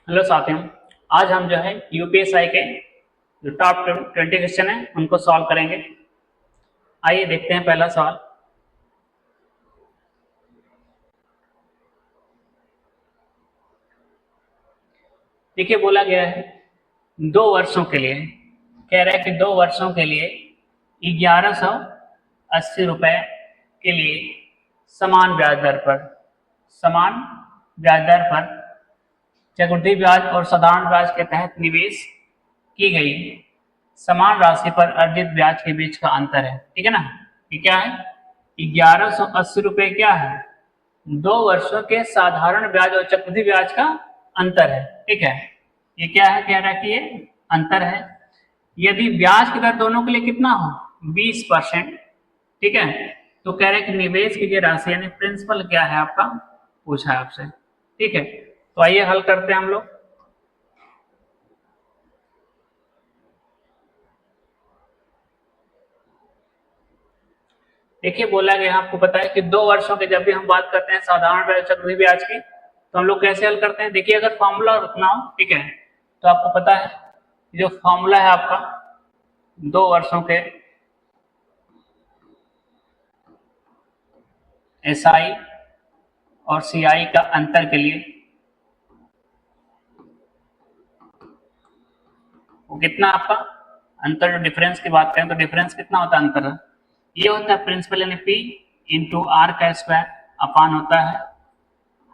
Hello साथियों, आज हम जो है यूपीएसआई के जो टॉप 20 क्वेश्चन है उनको सॉल्व करेंगे। आइए देखते हैं पहला सवाल। देखिए बोला गया है 2 वर्षों के लिए, कह रहा है कि 2 वर्षों के लिए 1180 रुपए के लिए समान ब्याज दर पर समान ब्याज दर पर चक्रवृद्धि ब्याज और साधारण ब्याज के तहत निवेश की गई समान राशि पर अर्जित ब्याज के बीच का अंतर है। ठीक है ना। ये क्या है? 1180 रुपए क्या है? 2 वर्षों के साधारण ब्याज और चक्रवृद्धि ब्याज का अंतर है। ठीक है। ये क्या है? कह रहा है कि ये अंतर है यदि ब्याज की दर दोनों के लिए कितना हो 20%। ठीक है। तो कह रहे हैं कि निवेश की जो राशि यानी प्रिंसिपल क्या है आपका, पूछा है आपसे। ठीक है। तो आइए हल करते हैं हम लोग। देखिए बोला गया आपको पता है कि 2 वर्षों के जब भी हम बात करते हैं साधारण ब्याज चक्रवृद्धि ब्याज की, तो हम लोग कैसे हल करते हैं। देखिए अगर फॉर्मूला रखना हो, ठीक है, तो आपको पता है जो फॉर्मूला है आपका 2 वर्षों के एसआई और सीआई का अंतर के लिए वो कितना आपका अंतर, जो डिफरेंस की बात करें तो डिफरेंस कितना होता है अंतर, ये होता है प्रिंसिपल यानी पी इंटू आर का स्क्वायर अपान होता है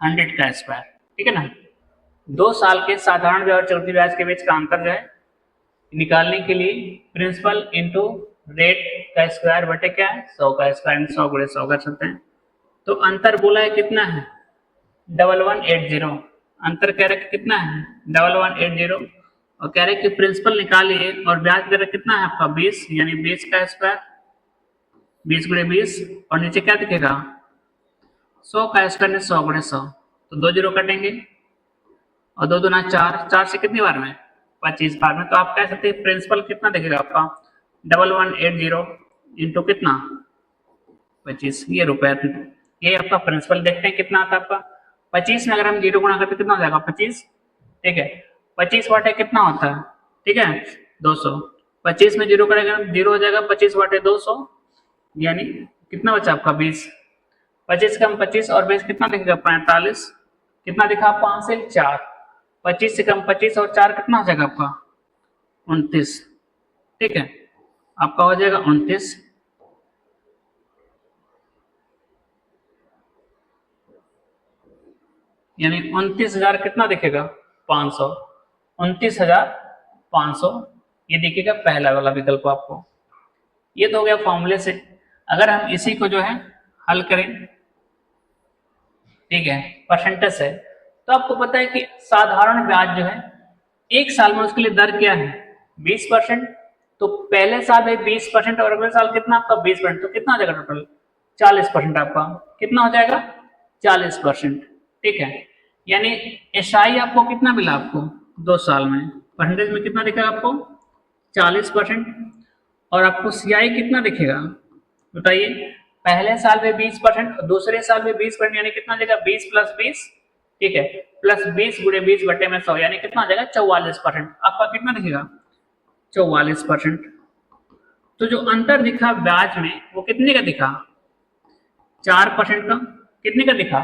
100 का स्क्वायर। ठीक है ना। 2 साल के साधारण ब्याज और चक्रवृद्धि ब्याज के बीच का अंतर जो है निकालने के लिए प्रिंसिपल इंटू रेट का स्क्वायर बटे क्या है 100 का स्क्वायर, 100 गुणे 100 कर सकते हैं। तो अंतर बोला है कितना है 1180। अंतर कह रहे हैं कितना है 1180 और कह रहे हैं कि प्रिंसिपल निकालिए और ब्याज दर कितना है आपका 20 यानी 20 का स्क्वायर 20 गुणे 20 और नीचे क्या दिखेगा 100 का स्क्वायर 100 गुणे 100, तो 2 जीरो कटेंगे और 2 दूना 4, 4 से कितनी बार में 25 बार में। तो आप कह सकते हैं प्रिंसिपल कितना दिखेगा आपका 1180 इंटू कितना 25 ये रुपए। ये आपका प्रिंसिपल देखते हैं कितना आता है आपका 25 में अगर हम जीरो गुणा करते कितना हो जाएगा 25। ठीक है। 25 वाटे कितना होता है, ठीक है 200। 25 में जीरो करेंगे जीरो हो जाएगा 25 वाटे 200 यानी कितना बचा आपका 20। 25 कम 25 और 20 कितना दिखेगा 45। कितना दिखा 5 से 4। 25 से कम 25 और 4 कितना हो जाएगा आपका 29। ठीक है। आपका हो जाएगा 29 यानी 29,000 कितना दिखेगा 500। 29,500 ये दिखेगा पहला वाला विकल्प आपको। ये तो हो गया फॉर्मूले से। अगर हम इसी को जो है हल करें, ठीक है, परसेंटेज से, तो आपको पता है कि साधारण ब्याज जो है 1 साल में उसके लिए दर क्या है 20%। तो पहले साल है 20% और अगले साल कितना आपका 20%, तो कितना हो जाएगा टोटल 40% आपका कितना हो जाएगा 40%। ठीक है। यानी एसआई आपको कितना मिला आपको 2 साल में परसेंटेज में कितना दिखेगा आपको 40% और आपको सीआई कितना दिखेगा बताइए। पहले साल में 20% दूसरे साल में 20% यानी कितना देगा 20 प्लस 20। ठीक है। प्लस 20 गुणे 20 बटे में 100 यानी कितना हो जाएगा 44%। आपका कितना दिखेगा 44%। तो जो अंतर दिखा ब्याज में वो कितने का दिखा 4% का। कितने का दिखा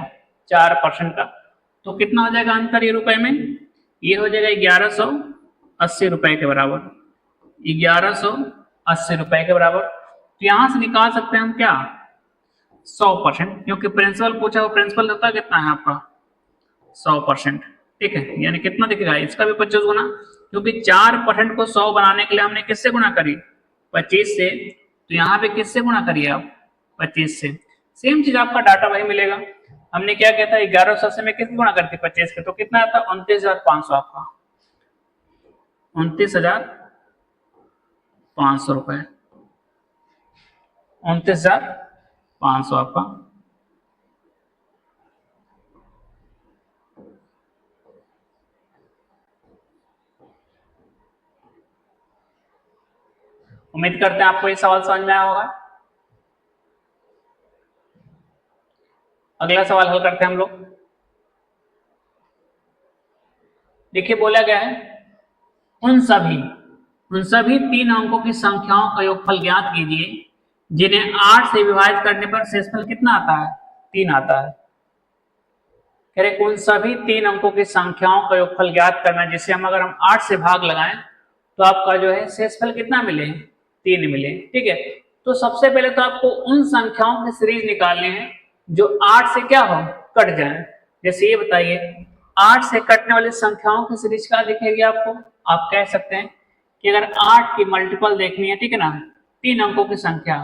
4% का। तो कितना हो जाएगा अंतर ये रुपए में, ये हो जाएगा 1180 रुपए के बराबर। 1180 रुपए के बराबर। तो यहां से निकाल सकते हैं हम क्या 100%, क्योंकि प्रिंसिपल पूछा वो प्रिंसिपल होता कितना है आपका 100%। ठीक है। यानी कितना दिखेगा इसका भी 25 गुना, क्योंकि 4% को 100 बनाने के लिए हमने किससे गुणा करी 25 से। तो यहाँ पे किससे गुणा करिए आप 25 से। सेम चीज आपका डाटा वही मिलेगा। हमने क्या किया था 1180 में किस गुणा करती 25 के, तो कितना आता 29,500 आपका 29,500 रुपए 29,500 आपका। उम्मीद करते हैं आपको ये सवाल समझ में आया होगा। अगला सवाल हल करते हैं हम लोग। देखिए बोला गया है उन सभी 3 अंकों की संख्याओं का योगफल ज्ञात कीजिए जिन्हें 8 से विभाजित करने पर शेषफल कितना आता है, 3 आता है। कह रहे उन सभी 3 अंकों की संख्याओं का योगफल ज्ञात करना जिसे अगर हम 8 से भाग लगाएं तो आपका जो है शेषफल कितना मिले, 3 मिले। ठीक है, तो सबसे पहले तो आपको उन संख्याओं की सीरीज निकालनी है जो 8 से क्या हो, कट जाए। जैसे ये बताइए 8 से कटने वाली संख्याओं की सीरीज क्या दिखेगी आपको, आप कह सकते हैं कि अगर 8 की मल्टीपल देखनी है, ठीक है ना, 3 अंकों की संख्या,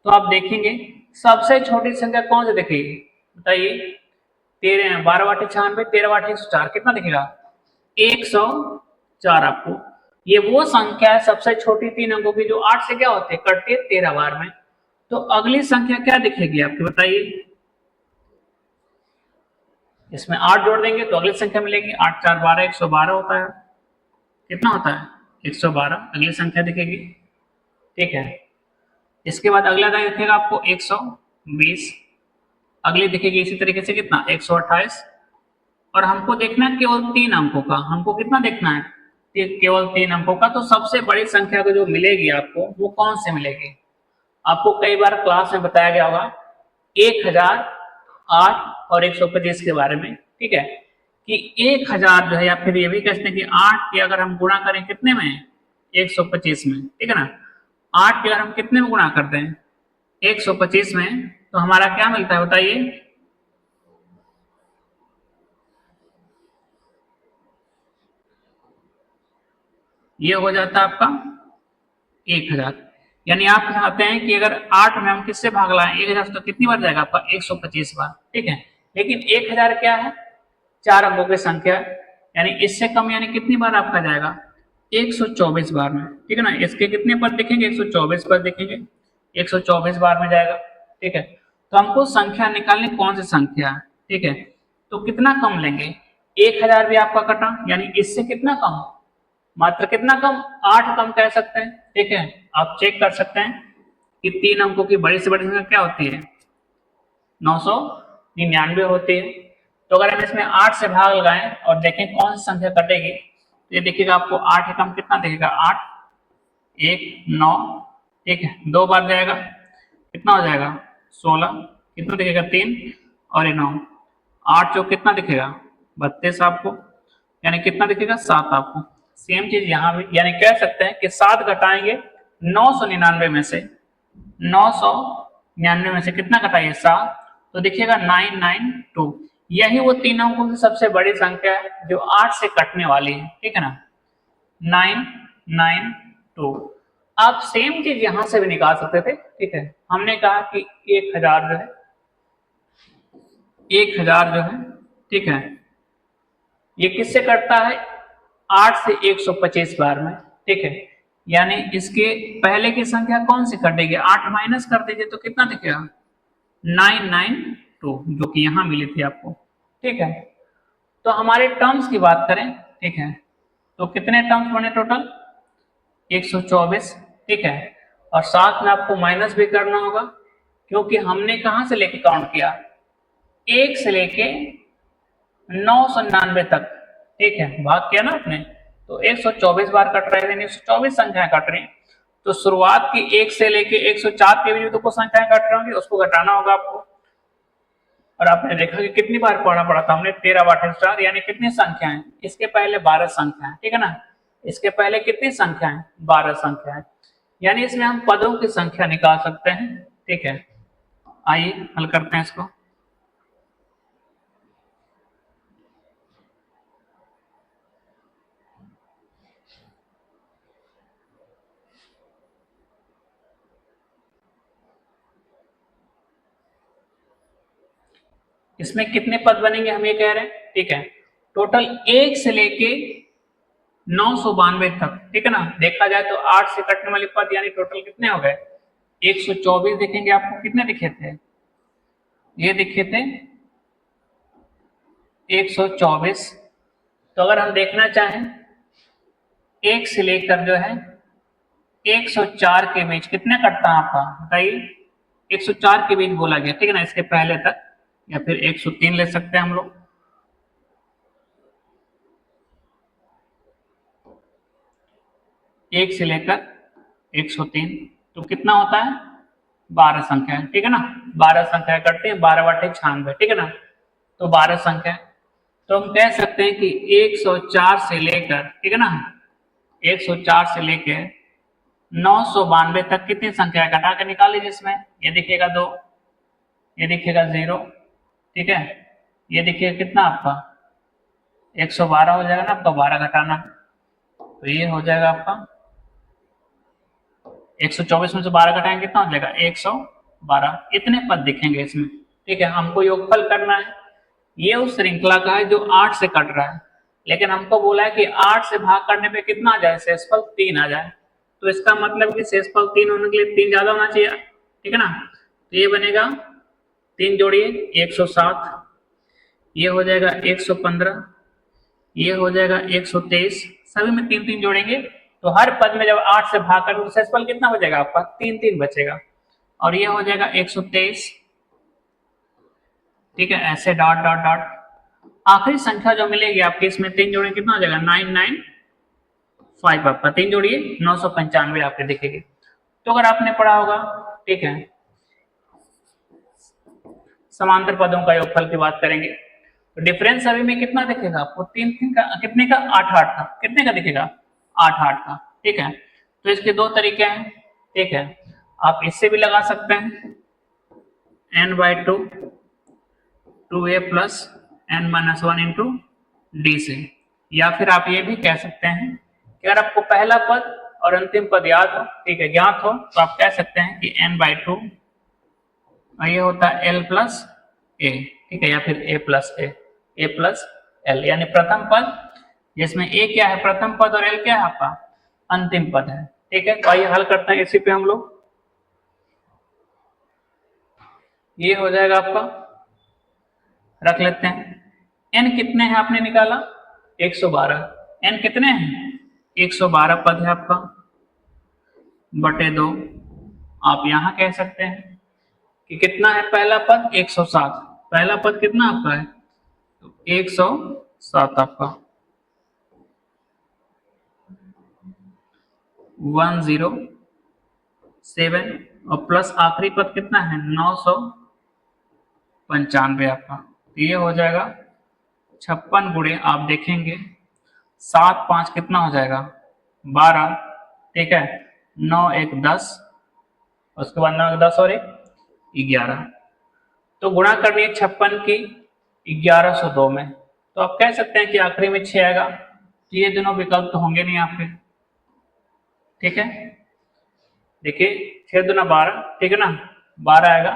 तो आप देखेंगे सबसे छोटी संख्या कौन सी दिखेगी, बताइए। 13 12 वाटे 96, 13 वाटे 104, कितना दिखेगा, 104। आपको ये वो संख्या है सबसे छोटी 3 अंकों की जो 8 से क्या होती है, कटती है 13 बार में। तो अगली संख्या क्या दिखेगी आपकी, बताइए। इसमें 8 जोड़ देंगे तो अगली संख्या मिलेगी, 8 4 12, 112 होता है। कितना होता है, 112 अगली संख्या दिखेगी। ठीक है, इसके बाद अगला दिखेगा आपको 120, अगली दिखेगी इसी तरीके से कितना, 128। और हमको देखना है केवल 3 अंकों का, हमको कितना देखना है, केवल 3 अंकों का। तो सबसे बड़ी संख्या को जो मिलेगी आपको वो कौन से मिलेगी, आपको कई बार क्लास में बताया गया होगा 1008 और 125 के बारे में। ठीक है, कि 1000 जो है, या फिर ये भी कहते हैं कि 8 के अगर हम गुणा करें कितने में, 125 में, ठीक है ना, 8 के अगर हम कितने में गुणा करते हैं, 125 में, तो हमारा क्या मिलता है बताइए। ये हो जाता है आपका 1000। यानी आप चाहते हैं कि अगर 8 में हम किससे भाग लाएं 1000 तो कितनी बार जाएगा आपका, 125 बार। ठीक है, लेकिन 1000 क्या है, 4 अंकों की संख्या, यानी इससे कम यानी कितनी बार आपका जाएगा, 124 बार में। ठीक है ना, इसके कितने पद देखेंगे, 124 पद देखेंगे, 124 बार में जाएगा। ठीक है, तो हमको संख्या निकालनी कौन सी संख्या है। ठीक है, तो कितना कम लेंगे, 1000 भी आपका कटा, यानी इससे कितना कम, मात्र कितना कम, 8 कम कह सकते हैं। ठीक है, आप चेक कर सकते हैं कि 3 अंकों की बड़ी से बड़ी संख्या क्या होती है, 999 होती है। तो अगर हम इसमें 8 से भाग लगाएं और देखें कौन सी संख्या कटेगी, तो ये देखिएगा आपको 8 एकम कितना दिखेगा, 8 1 9। ठीक है, 2 बार जाएगा, कितना हो जाएगा 16, कितना दिखेगा 3 और ये 9, 8 चौक कितना दिखेगा 32 आपको, यानी कितना दिखेगा 7 आपको। सेम चीज यहाँ भी, यानी कह सकते हैं कि 7 घटाएंगे 999 में से, 999 में से कितना घटाइए 7, तो देखिएगा 992। यही वो 3 अंकों की सबसे बड़ी संख्या है जो 8 से कटने वाली है। ठीक है ना, 992। आप सेम चीज यहां से भी निकाल सकते थे। ठीक है, हमने कहा कि 1000 जो है, 1000 जो है, ठीक है, ये किससे कटता है, 8 से 125 बार में। ठीक है, यानी इसके पहले की संख्या कौन सी कटेगी, 8 माइनस कर दीजिए तो कितना दिखेगा 992, जो कि यहां मिली थी आपको। ठीक है, तो हमारे टर्म्स की बात करें, ठीक है, तो कितने टर्म्स बने टोटल, 124। ठीक है, और साथ में आपको माइनस भी करना होगा, क्योंकि हमने कहां से लेके काउंट किया, 1 से लेके 999 तक। ठीक है, भाग किया ना आपने, तो 124 बार कट रहे थे, 124 संख्याएं कट रही। तो शुरुआत की 1 से लेके 104 के बीच में तो कुछ संख्याएं कट रही होंगी, उसको घटाना होगा आपको। और आपने देखा कि कितनी बार पढ़ना पड़ा था हमने, 13 बटे 4, यानी कितनी संख्याएं, इसके पहले 12 संख्याएं। ठीक है ना, इसके पहले कितनी संख्याएं, 12 संख्याएं, यानी इसमें हम पदों की संख्या निकाल सकते हैं। ठीक है, आइए हल करते हैं इसको। इसमें कितने पद बनेंगे हम ये कह रहे हैं। ठीक है, टोटल 1 से लेके 992 तक। ठीक है ना, देखा जाए तो 8 से कटने वाले पद यानी टोटल कितने हो गए, 124 दिखेंगे आपको। कितने दिखे थे, ये दिखे थे 124। तो अगर हम देखना चाहें 1 से लेकर जो है 104 के बीच कितने कटता है आपका, बताइए। 104 के बीच बोला गया, ठीक है ना, इसके पहले तक, या फिर 103 ले सकते हैं हम लोग। 1 से लेकर 103, तो कितना होता है 12 संख्या है, ठीक है ना। 12 संख्या करते हैं, 12 बटे 96, ठीक है ना। तो 12 संख्या, तो हम कह सकते हैं कि 104 से लेकर, ठीक है ना, 104 से लेकर 992 तक कितनी संख्या घटा के निकाल लीजिए। इसमें ये दिखेगा 2, ये दिखेगा 0, ठीक है। ये देखिए कितना आपका 112 हो जाएगा ना आपका, 12 घटाना, तो ये हो जाएगा आपका 124 में से 12 घटाएंगे कितना हो जाएगा 112। इतने पद दिखेंगे इसमें, ठीक है। हमको योगफल करना है। ये उस श्रृंखला का है जो 8 से कट रहा है, लेकिन हमको बोला है कि 8 से भाग करने पे कितना आ जाए, शेषफल 3 आ जाए। तो इसका मतलब कि शेषफल 3 होने के लिए 3 ज्यादा होना चाहिए, ठीक है ना। तो ये बनेगा 3 जोड़िए 107, ये हो जाएगा 115, ये हो जाएगा 123, सभी में 3 3 जोड़ेंगे तो हर पद में जब 8 से भाग करेंगे तो शेषफल कितना बचेगा आपका 3 3 बचेगा, और ये हो जाएगा 123, ठीक है। ऐसे डॉट डॉट डॉट, आखिरी संख्या जो मिलेगी आपकी इसमें 3 जोड़े कितना हो जाएगा 995 आपका, 3 जोड़िए 995 आपके दिखेगी। तो अगर आपने पढ़ा होगा, ठीक है, समांतर पदों का योगफल की बात करेंगे तो डिफरेंस अभी में कितना दिखेगा आपको 3 3 का, कितने का 8 8 का, कितने का दिखेगा 8 8 का, ठीक है। तो इसके दो तरीके हैं, ठीक है। आप इससे भी लगा सकते हैं n/2 2a plus n-1 into D से, या फिर आप ये भी कह सकते हैं कि अगर आपको पहला पद और अंतिम पद याद हो, ठीक है, ज्ञात हो, तो आप कह सकते हैं कि n/2 और ये होता है l प्लस a, ठीक है, या फिर a प्लस l, यानी प्रथम पद जिसमें a क्या है प्रथम पद और l क्या है आपका अंतिम पद है, ठीक है। तो आइए हल करते हैं इसी पे हम लोग। ये हो जाएगा आपका, रख लेते हैं n कितने हैं आपने निकाला 112, n कितने हैं 112 पद है आपका बटे 2। आप यहां कह सकते हैं कि कितना है पहला पद 107, पहला पद कितना आपका है तो 107 आपका 107, और प्लस आखिरी पद कितना है 995 आपका। तो ये हो जाएगा 56 गुणे, आप देखेंगे 7 5 कितना हो जाएगा 12, ठीक है, 9 1 10, उसके बाद 9 1 10 और 1 11, तो गुणा करनी है 56 की 1102 में। तो आप कह सकते हैं कि आखिरी में 6 आएगा, तो ये दोनों विकल्प तो होंगे नहीं आपके, ठीक है। देखिए 6 दूना 12, ठीक है ना, 12 आएगा,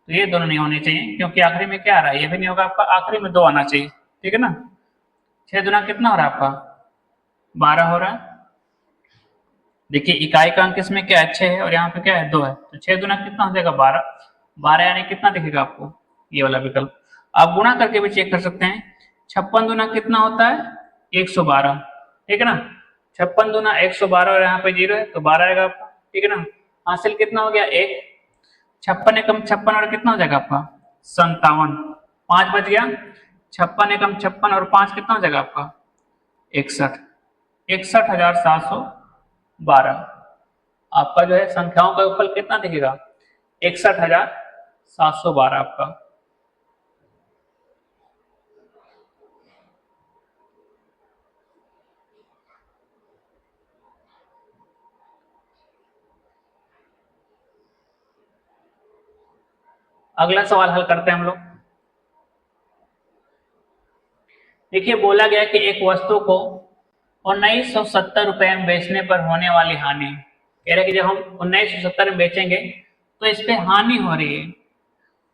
तो ये दोनों नहीं होने चाहिए क्योंकि आखिरी में क्या आ रहा है, ये भी नहीं होगा आपका, आखिरी में 2 आना चाहिए, ठीक है ना। 6 दूना कितना हो रहा है आपका 12 हो रहा है। देखिए इकाई का अंक इसमें क्या है 6 है और यहाँ पे क्या है 2 है, तो 6 दूना कितना हो जाएगा 12, 12 यानी कितना दिखेगा आपको ये वाला विकल्प। आप गुणा करके भी चेक कर सकते हैं, 56 दूना कितना होता है 112, ठीक है ना, 56 दूना 112 और यहाँ पे 0 है तो 12 आएगा आपका, ठीक है ना। हासिल कितना हो गया 1, 56 एकम 56 और कितना हो जाएगा आपका 57, 5 बच गया, 56 एकम 56 और 5 कितना हो जाएगा आपका 61, 61,712। आपका जो है संख्याओं का योगफल कितना दिखेगा 61,712 आपका। अगला सवाल हल करते हैं हम लोग। देखिए बोला गया कि एक वस्तु को 1970 रुपए में बेचने पर होने वाली हानि, कह रहे कि जब हम 1970 में बेचेंगे तो इस पे हानि हो रही है,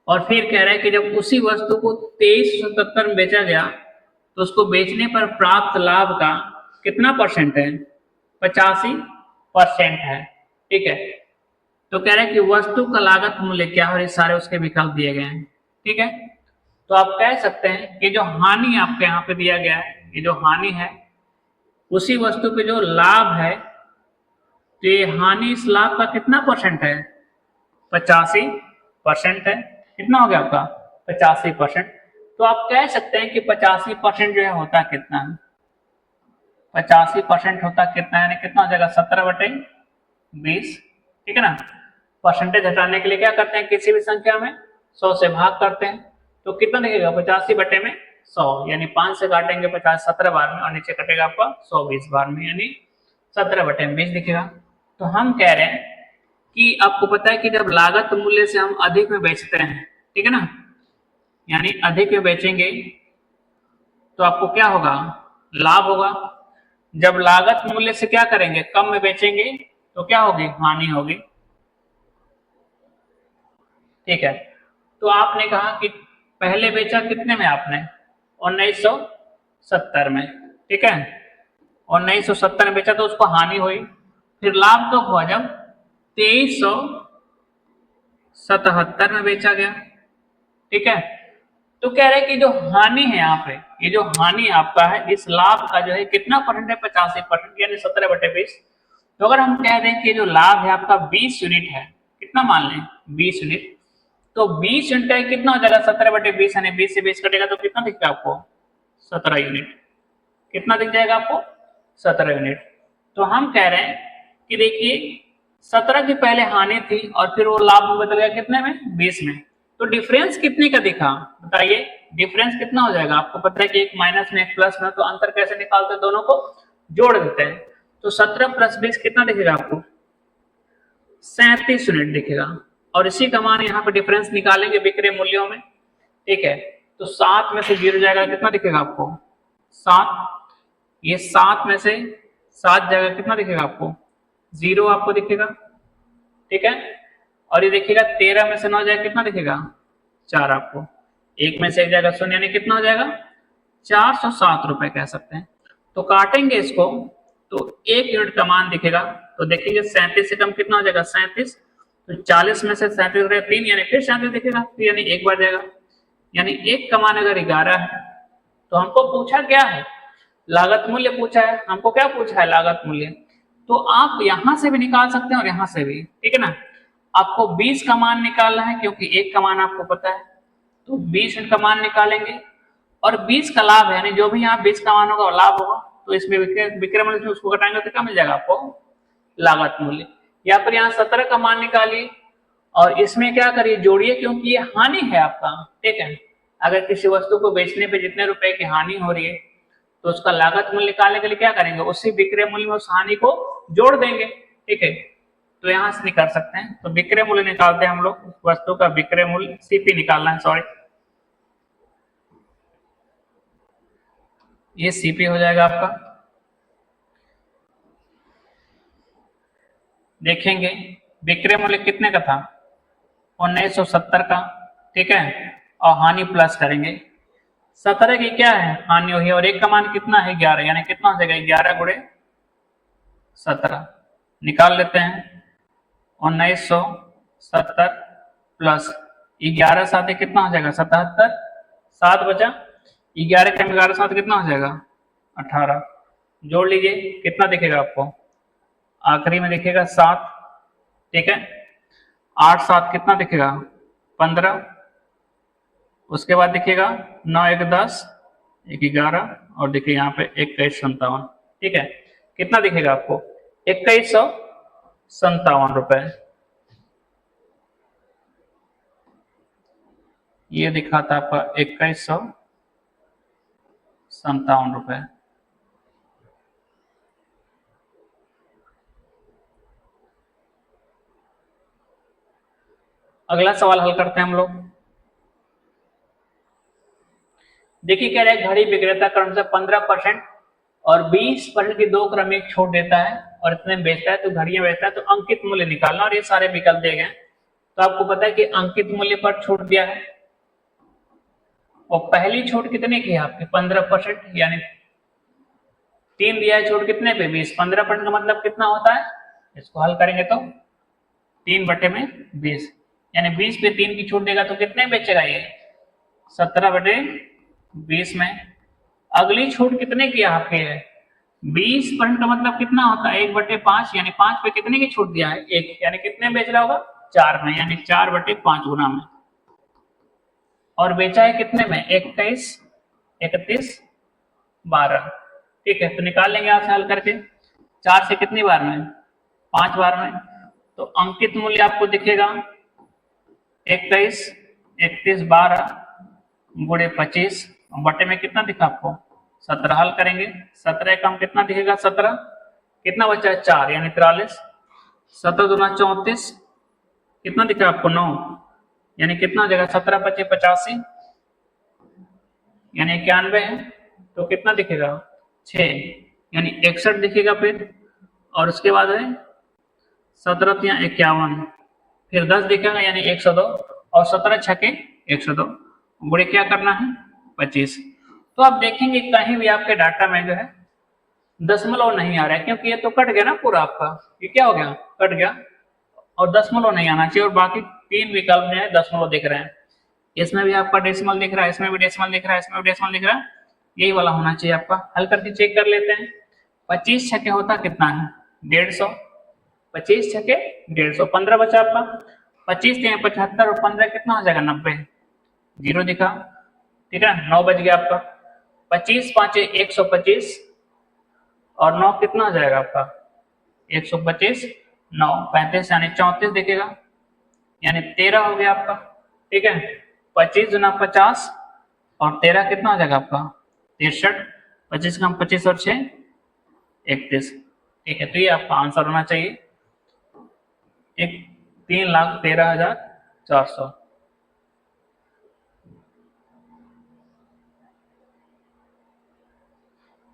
और फिर कह रहे हैं कि जब उसी वस्तु को 2377 में बेचा गया तो उसको बेचने पर प्राप्त लाभ का कितना परसेंट है 85% है, ठीक है। तो कह रहे हैं कि वस्तु का लागत मूल्य क्या है और ये सारे उसके विकल्प दिए गए हैं, ठीक है। तो आप कह सकते हैं कि जो हानि आपके यहाँ पे दिया गया है, ये जो हानि है उसी वस्तु पे जो लाभ है, तो ये हानि इस लाभ का कितना परसेंट है 85% है। कितना हो गया आपका 85%। तो आप कह सकते हैं कि 85% जो है होता कितना है 85% होता कितना, यानी कितना हो जाएगा 17/20, ठीक है ना। परसेंटेज हटाने के लिए क्या करते हैं, किसी भी संख्या में 100 से भाग करते हैं, तो कितना दिखेगा 85/100, यानी 5 से काटेंगे 50 17 बार में, और नीचे कटेगा आपका 100 20 बार में, यानी 17/20 दिखेगा। तो हम कह रहे हैं कि आपको पता है कि जब लागत मूल्य से हम अधिक में बेचते हैं, ठीक है ना, यानी अधिक में बेचेंगे तो आपको क्या होगा, लाभ होगा। जब लागत मूल्य से क्या करेंगे, कम में बेचेंगे तो क्या होगी, हानि होगी, ठीक है। तो आपने कहा कि पहले बेचा कितने में आपने, 1970 में, ठीक है, 1970 में बेचा तो उसको हानि हुई। फिर लाभ कब हुआ, जब 2377 में बेचा गया, ठीक है। तो कह रहे हैं कि जो हानि है यहाँ पे, ये जो हानि आपका है इस लाभ का जो है कितना परसेंट है, 85%, यानी 17/20। तो अगर हम कह दें कि जो लाभ है आपका 20 यूनिट है, कितना मान लें 20 यूनिट, तो 20 यूनिट का कितना हो जाएगा 17/20, यानी 20 से 20 कटेगा तो कितना दिखेगा आपको, 17 यूनिट। कितना दिख जाएगा आपको, 17 यूनिट। तो हम कह रहे हैं कि देखिए 17 की पहले हानि थी और फिर वो लाभ में बदल गया कितने में, 20 में। तो डिफरेंस कितने का दिखा, बताइए डिफरेंस कितना हो जाएगा। आपको पता है कि एक माइनस में एक प्लस में, तो अंतर कैसे निकालते हैं, दोनों को जोड़ देते हैं। तो 17 + 20 कितना दिखेगा आपको, 37 यूनिट दिखेगा। और इसी का मान यहाँ पे डिफरेंस निकालेंगे विक्रय मूल्यों में, ठीक है। तो 7 में से 0 जाएगा, कितना दिखेगा आपको, 7। ये 7 में से 7 जाएगा, कितना दिखेगा आपको, 0 आपको दिखेगा, ठीक है। और ये देखिएगा 13 में से 9 जाएगा, कितना दिखेगा, 4 आपको। 1 में से 1 जाएगा 0, यानी कितना हो जाएगा, 407 रुपए कह सकते हैं। तो काटेंगे इसको तो 1 यूनिट का मान दिखेगा। तो देखेंगे 37 से कम कितना हो जाएगा, 37। तो 40 में से 37 गया 3, यानी फिर 37 दिखेगा, तो यानी एक बार जाएगा, यानी 1 का मान अगर 11 है तो हमको पूछा क्या है, लागत मूल्य पूछा है। हमको क्या पूछा है, लागत मूल्य। तो आप यहां से भी निकाल सकते हैं और यहां से भी, ठीक है ना। आपको 20 का मान निकालना है क्योंकि 1 का मान आपको पता है, तो 20 का मान निकालेंगे। और 20 का लाभ है, यानी जो भी यहाँ 20 का मान होगा वो लाभ होगा, तो इसमें विक्रय मूल्य उसको घटाएंगे तो क्या मिल जाएगा आपको, लागत मूल्य। या फिर यहाँ 17 का मान निकालिए और इसमें क्या करिए, जोड़िए, क्योंकि ये हानि है आपका, ठीक है। अगर किसी वस्तु को बेचने पे जितने रुपए की हानि हो रही है तो उसका लागत मूल्य निकालने के लिए क्या करेंगे, उसी विक्रय मूल्य में उस हानि को जोड़ देंगे, ठीक है। तो यहां से निकाल सकते हैं। तो विक्रय मूल्य निकालते हैं हम लोग, वस्तु का विक्रय मूल्य सीपी निकालना है, सॉरी, ये सीपी हो जाएगा आपका। देखेंगे विक्रय मूल्य कितने का था, 1970 का, ठीक है। और हानि प्लस करेंगे, 17 की क्या है, हानि हुई, और 1 का मान कितना है, 11, यानी कितना हो जाएगा 11 गुणे 17। निकाल लेते हैं, 1970 प्लस 11 साथ कितना हो जाएगा 77, 7 बचा, 11 कम 11 साथ कितना हो जाएगा 18। जोड़ लीजिए, कितना दिखेगा आपको, आखिरी में दिखेगा 7, ठीक है। 8 7 कितना दिखेगा 15, उसके बाद दिखेगा 9 1 10, 1 11, और देखिए यहाँ पे 2157, ठीक है। कितना दिखेगा आपको, 2157 रुपए, ये दिखा था आपका 2157 रुपए। अगला सवाल हल करते हैं हम लोग। देखिए कह रहे हैं घड़ी विक्रेता क्रम से 15% और 20% की 2 क्रमिक छूट देता है और इतने बेचता है, तो घड़ियां बेचता है, तो अंकित मूल्य निकालना। और ये सारे विकल्प दिए गए। तो आपको पता है कि अंकित मूल्य पर छूट दिया है, और पहली छूट कितने की है आपकी 15%, यानी 3 दिया है छूट कितने पे 20, 15% का मतलब कितना होता है, इसको हल करेंगे तो 3/20, यानी 20 पे 3 की छूट देगा तो कितने बेचेगा ये 17/20 में। अगली छूट कितने की आपके है 20% का मतलब कितना होता है 1/5, यानी 5 पे कितने की छूट दिया है 1, यानी कितने बेच रहा होगा 4 में, यानी 4/5 गुना में। और बेचा है कितने में 21 31 12, ठीक है, तो निकाल लेंगे यहाँ से हल करके। 4 से कितनी बार में? 5 बार में। तो अंकित मूल्य आपको दिखेगा 21, 31, 12 गुणे 25 बटे में कितना दिखा आपको? 17। हल करेंगे 17 का हम कितना दिखेगा? 17 कितना बचा है? 4 यानी 43। 17 दूना 34 कितना दिखा आपको? 9 यानी कितना हो जाएगा? 17 25 85 यानी 91 है, तो कितना दिखेगा? 6 यानी 61 दिखेगा फिर। और उसके बाद है 17 या 51, फिर 10 दिखेगा यानी 102 और 17 छके 102 गुणे क्या करना है? 25। तो आप देखेंगे कहीं भी आपके डाटा में जो है दशमलव नहीं आ रहा है, क्योंकि ये तो कट गया ना पूरा आपका। ये क्या हो गया? कट गया और दशमलव नहीं आना चाहिए। और बाकी 3 विकल्प में है दशमलव दिख रहे हैं। इसमें भी आपका डेसिमल दिख रहा है, इसमें भी डेसिमल दिख रहा है, इसमें भी डेसिमल दिख रहा है। यही वाला होना चाहिए आपका। हल करके चेक कर लेते हैं। 25 छके होता कितना है? 150। 25 छके 150, 15 बचा आपका। 25 से 75 और 15 कितना हो जाएगा? 90। 0 दिखा, ठीक है। 9 बच गया आपका। 25 पांचे 125 और 9 कितना हो जाएगा आपका? 125 9 35 यानी 34 दिखेगा, यानी 13 हो गया आपका, ठीक है। 25 गुना 50 और 13 कितना हो जाएगा आपका? 63। 25 का 25 और 6 31, ठीक है। तो ये आपका आंसर होना चाहिए 3,13,400।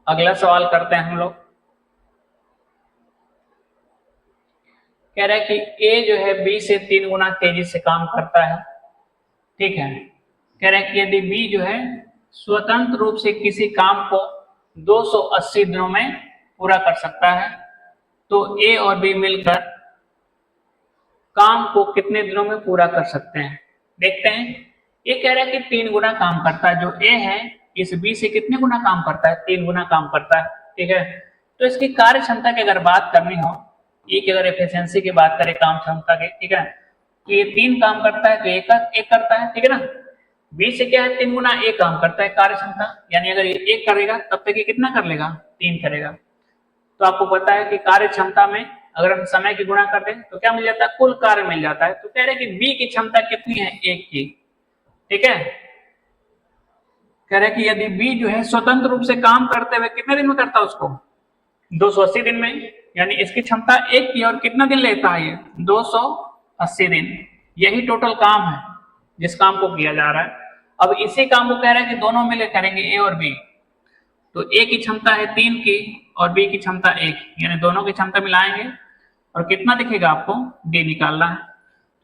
अगला सवाल करते हैं हम लोग। कह रहा है कि ए जो है बी से 3 गुना तेजी से काम करता है, ठीक है। कह रहा है कि यदि बी जो है स्वतंत्र रूप से किसी काम को 280 दिनों में पूरा कर सकता है, तो ए और बी मिलकर काम को कितने दिनों में पूरा कर सकते हैं? देखते हैं। ये कह रहा है कि 3 गुना काम करता है। जो ए है इस बी से कितने गुना काम करता है? 3 गुना काम करता है, ठीक है। तो इसकी कार्य क्षमता की अगर बात करनी हो, ये की अगर एफिशिएंसी की बात करें काम क्षमता की, ठीक है, तो ये 3 काम करता है तो एक करता है, ठीक है ना। बी से क्या है? 3 गुना एक काम करता है कार्य क्षमता, यानी अगर ये 1 करेगा तब तक ये कितना कर लेगा? 3 करेगा। तो आपको पता है कि कार्य क्षमता में अगर हम समय की गुणा कर दें तो क्या मिल जाता है? कुल कार्य मिल जाता है। तो कह रहे हैं कि बी की क्षमता कितनी है? 1 की, ठीक है। कह रहे हैं कि यदि बी जो है स्वतंत्र रूप से काम करते हुए कितने दिन में करता है उसको? 280 दिन में, यानी इसकी क्षमता 1 की और कितना दिन लेता है ये? 280 दिन। यही टोटल काम है जिस काम को किया जा रहा है। अब इसी काम को कह रहे हैं कि दोनों मिले करेंगे ए और बी। तो ए की क्षमता है 3 की और बी की क्षमता 1, यानी दोनों की क्षमता मिलाएंगे और कितना दिखेगा आपको? डी निकालना है।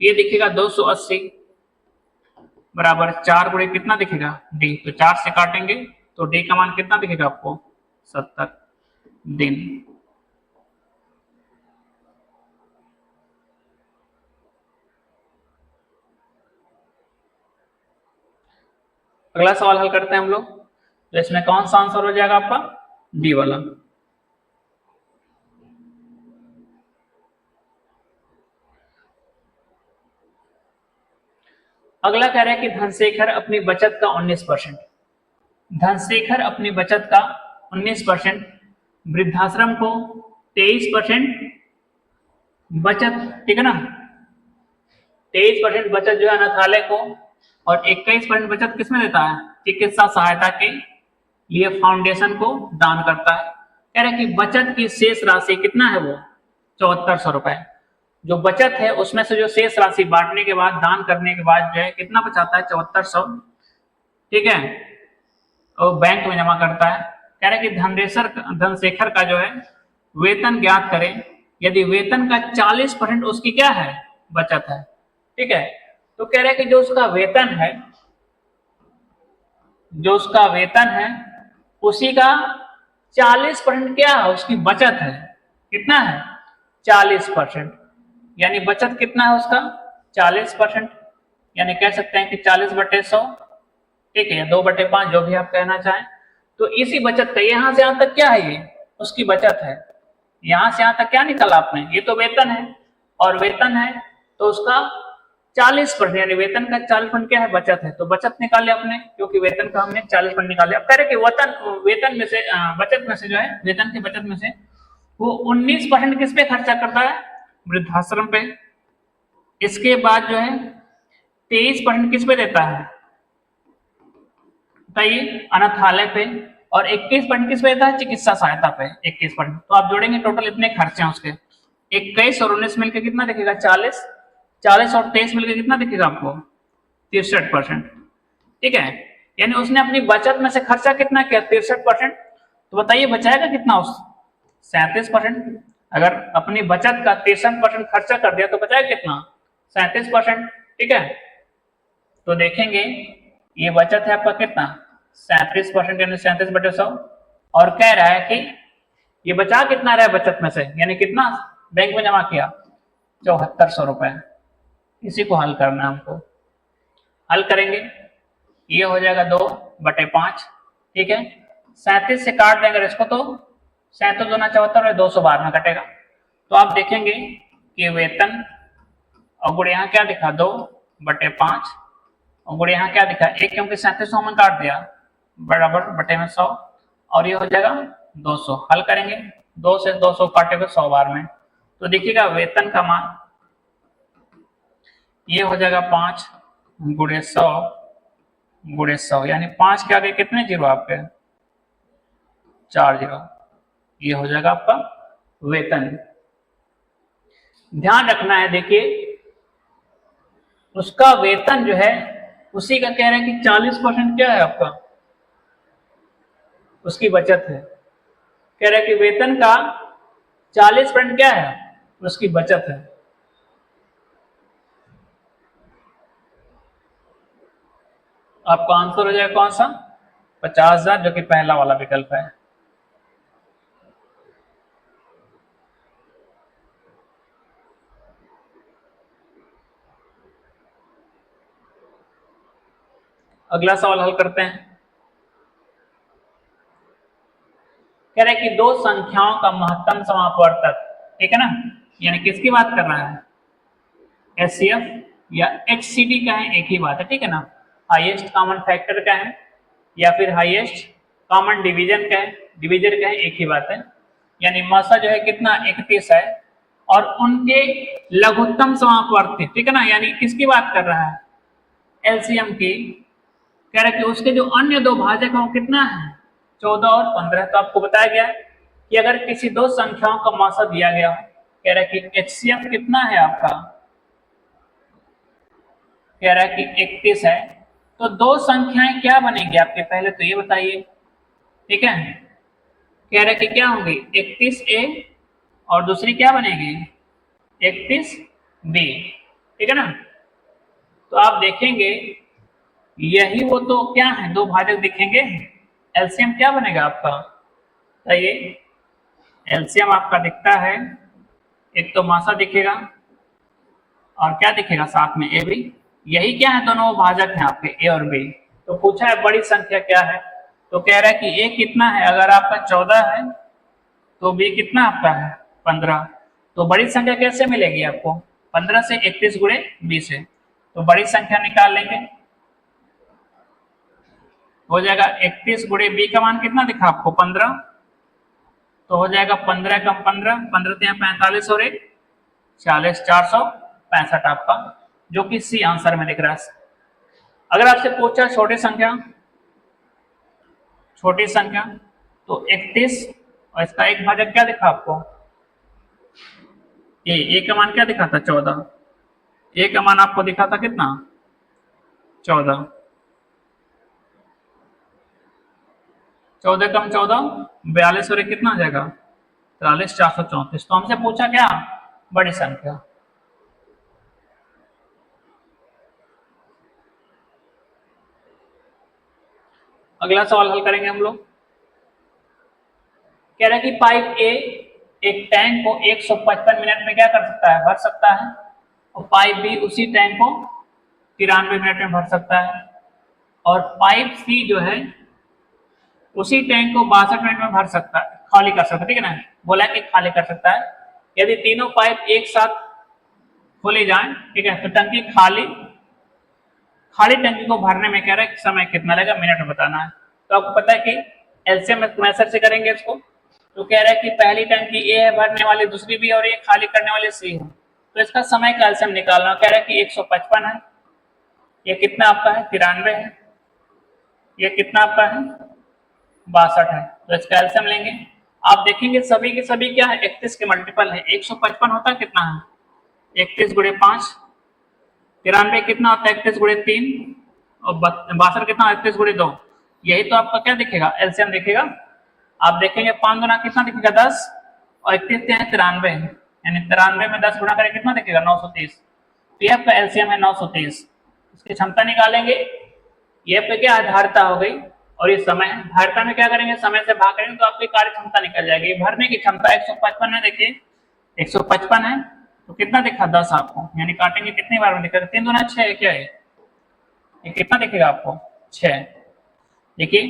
ये दिखेगा 280 बराबर 4 गुणे कितना दिखेगा? डी। तो 4 से काटेंगे तो डी का मान कितना दिखेगा आपको? 70 दिन। अगला सवाल हल करते हैं हम लोग। तो इसमें कौन सा आंसर हो जाएगा आपका? डी वाला। अगला कह रहा है कि धनशेखर अपनी बचत का 19%, धनशेखर अपनी बचत का 19%, वृद्धाश्रम को 23% बचत, ठीक है ना, 23% बचत जो है अनाथालय को और 21% बचत किसमें देता है? चिकित्सा सहायता के लिए फाउंडेशन को दान करता है। कह रहे हैं कि बचत की शेष राशि कितना है? वो 7400 रुपए। जो बचत है उसमें से जो शेष राशि बांटने के बाद, दान करने के बाद जो है कितना बचाता है? 7400, ठीक है, और बैंक में जमा करता है। कह रहे हैं कि धनशेखर का जो है वेतन ज्ञात करें यदि वेतन का 40% उसकी क्या है? बचत है, ठीक है। तो कह रहे हैं कि जो उसका वेतन है, जो उसका वेतन है उसी का 40% क्या है? उसकी बचत है। कितना है? 40%, यानी बचत कितना है उसका? 40%, यानी कह सकते हैं कि 40/100, ठीक है, या 2/5 जो भी आप कहना चाहें। तो इसी बचत का यहां से यहां तक क्या है? ये उसकी बचत है। यहां से यहां तक क्या निकला आपने? ये तो वेतन है और वेतन है तो उसका 40%, यानी वेतन का 40% क्या है, बचत है। तो बचत निकाले अपने, क्योंकि वेतन का हमने 40% निकाले। अब कह रहे कि वेतन में से बचत में से जो है, वेतन की बचत में से वो 19% किस पे खर्चा करता है, वृद्धाश्रम पे। इसके बाद जो है 23% किस पे देता है, बताइए, अनाथालय पे। और 21% किस पे देता है, चिकित्सा सहायता पे 21%। तो आप जोड़ेंगे टोटल इतने खर्चे हैं उसके, 21 और 19 मिलकर कितना दिखेगा, 40। 40 और 23 मिलकर कितना दिखेगा आपको, 63%। ठीक है, यानी उसने अपनी बचत में से खर्चा कितना किया, 63%। तो बताइए बचाएगा कितना, उस 37%। अगर अपनी बचत का 63% खर्चा कर दिया तो बचाएगा कितना, 37%। ठीक है, तो देखेंगे ये बचत है आपका कितना, 37%, यानी 37/100। और कह रहा है कि ये बचा कितना रहा है बचत में से, यानी कितना बैंक में जमा किया, 7400 रुपए। इसी को हल करना है हमको। हल करेंगे, ये हो जाएगा 2/5। ठीक है, 37 से काट देंगे इसको तो 37 दूना 74 और 200 बाद में कटेगा। तो आप देखेंगे कि वेतन और गुणे यहाँ क्या दिखा, 2/5, और गुणे यहाँ क्या दिखा 1, क्योंकि 3700 में काट दिया, बराबर बटे में 100, और ये हो जाएगा 200। हल करेंगे, 2 से 200 काटेगा 100 बार में, तो देखिएगा वेतन का मान ये हो जाएगा 5 गुणे 100 गुणे 100, यानी 5 के आगे कितने जीरो आपके, 4 जीरो। ये हो जाएगा आपका वेतन। ध्यान रखना है, देखिए उसका वेतन जो है उसी का कह रहे हैं कि 40% क्या है आपका, उसकी बचत है। कह रहे हैं कि वेतन का 40% क्या है, उसकी बचत है। आपका आंसर हो जाएगा कौन सा, 50,000, जो कि पहला वाला विकल्प है। अगला सवाल हल करते हैं। कह रहे हैं कि दो संख्याओं का महत्तम समापवर्तक, ठीक है ना, यानी किसकी बात कर रहा है, एचसीएफ या एचसीडी का है, एक ही बात है। ठीक है ना, हाईएस्ट कॉमन फैक्टर का है या फिर हाईएस्ट कॉमन डिवीजन का है, डिवीजर का है, एक ही बात है। यानी मासा जो है कितना, 31 है, और उनके लघुत्तम समापवर्ती, ठीक है ना, यानी किसकी बात कर रहा है, एलसीएम की। कह रहा है कि उसके जो अन्य दो भाजक हैं वो कितना है, 14 और 15। तो आपको बताया गया कि अगर किसी दो संख्याओं का मासा दिया गया, कह रहा है कि एचसीएफ कितना है आपका, कह रहा है कि 31 है, तो दो संख्याएं क्या बनेगी आपके, पहले तो ये बताइए। ठीक है, कह रहा है कि क्या होंगी, 31A और दूसरी क्या बनेगी, 31B। ठीक है ना, तो आप देखेंगे यही वो तो क्या है, दो भाजक दिखेंगे, एलसीएम क्या बनेगा आपका, बताइए। एलसीएम आपका दिखता है, एक तो मासा दिखेगा और क्या दिखेगा साथ में, ए बी। यही क्या है, दोनों भाजक हैं आपके, ए और बी। तो पूछा है बड़ी संख्या क्या है, तो कह रहा है कि ए कितना है, अगर आपका 14 है तो बी कितना आपका है, 15। तो बड़ी संख्या कैसे मिलेगी आपको, 15 से 31 गुणे बी से। तो बड़ी संख्या निकाल लेंगे, हो जाएगा 31 गुणे बी का मान कितना दिखा आपको, 15। तो हो जाएगा 15 कम 15, 15 तो यहाँ 45 और 1 40, 465 आपका, जो कि सी आंसर में दिख रहा है। अगर आपसे पूछा छोटी संख्या तो 31, और इसका एक भाजक क्या दिखा आपको, ए का मान क्या दिखा था, 14। ए का मान आपको दिखा था कितना, 14। 14 कम 14 42 और 1 कितना आ जाएगा, 43, 434। तो हमसे पूछा क्या, बड़ी संख्या। अगला सवाल हल करेंगे हम लोग। कह रहा है कि पाइप ए एक टैंक को 155 मिनट में क्या कर सकता है, भर सकता है, और पाइप बी उसी टैंक को 93 मिनट में भर सकता है, और पाइप सी जो है उसी टैंक को 62 मिनट में भर सकता है, खाली कर सकता है। ठीक है ना, बोला कि खाली कर सकता है। यदि तीनों पाइप एक साथ खुली जाए, ठीक है। तो टंकी खाली टंकी को भरने में कह रहा है समय कितना लगेगा, मिनट बताना है। तो आपको पता है कि एलसीएम मैथड से करेंगे इसको। तो कह रहा है कि पहली टंकी ए है भरने वाली, दूसरी भी, और ये खाली करने वाली सी है। तो इसका समय का एलसीएम निकालना, कह रहा है कि 155 है, ये कितना आपका है 93 है, ये कितना आपका है 62 है। तो इसका एलसीएम लेंगे। आप देखेंगे सभी के सभी क्या है 31 के मल्टीपल है। 155 होता कितना है 31 गुणे 5, 93 कितना होता है 31 गुणे 3, और 62 कितना 31 गुणे 2। यही तो आपका क्या दिखेगा एलसीएम दिखेगा। आप देखेंगे 5 गुना कितना दिखेगा 10, और 31 क्या है 93, यानी 93 में 10 गुना करें कितना दिखेगा 930। तो ये आपका एलसीएम है 930। इसकी क्षमता निकालेंगे। ये पे क्या धारिता हो गई, और ये समय है। धारिता में क्या करेंगे समय से भाग करेंगे तो आपकी कार्य क्षमता निकल जाएगी। भरने की क्षमता 155 है, देखिए 155 है, तो कितना दिखा 10 आपको, यानी काटेंगे कितनी बार में दिखेगा 3 दूना 6 है, क्या है ये कितना दिखेगा आपको 6। देखिए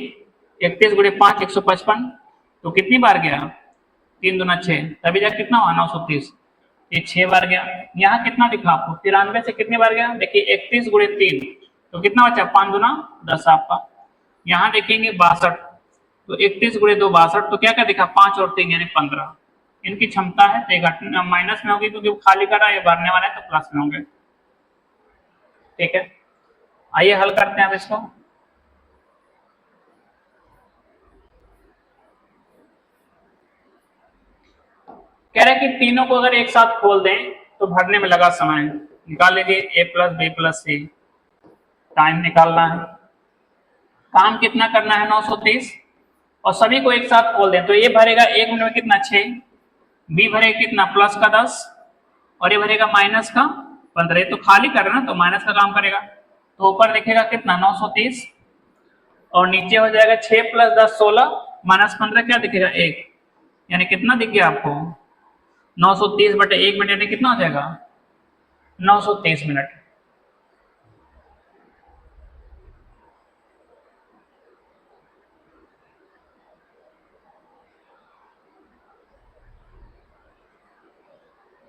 31 गुणे 5 155, तो कितनी बार गया 3 दूना 6, तभी जाकर कितना हुआ 930, ये 6 बार गया। यहाँ कितना दिखा आपको 93 से कितनी बार गया, देखिए 31 गुणे 3, तो कितना बचा 5 दूना 10 आपका। यहाँ देखेंगे 62, तो 31 गुणे 2 62, तो क्या क्या दिखा 5 और 3 यानी 15। इनकी क्षमता है तो माइनस में होगी क्योंकि खाली करा ये भरने वाला है, तो प्लस में होंगे, ठीक है। आइए हल करते हैं अब इसको। कह रहा है कि तीनों को अगर एक साथ खोल दें तो भरने में लगा समय निकाल लीजिए a plus b plus c. Time निकालना है, काम कितना करना है 930, और सभी को एक साथ खोल दें तो ये भरेगा 1 मिनट में कितना 6, बी भरेगा कितना प्लस का 10, और ये भरेगा माइनस का 15। तो खाली कर रहा ना तो माइनस का काम करेगा, तो ऊपर दिखेगा कितना 930, और नीचे हो जाएगा 6 प्लस 10 16 माइनस 15 क्या दिखेगा 1, यानी कितना दिख गया आपको 930 बटे 1 मिनट यानी कितना हो जाएगा 930 मिनट।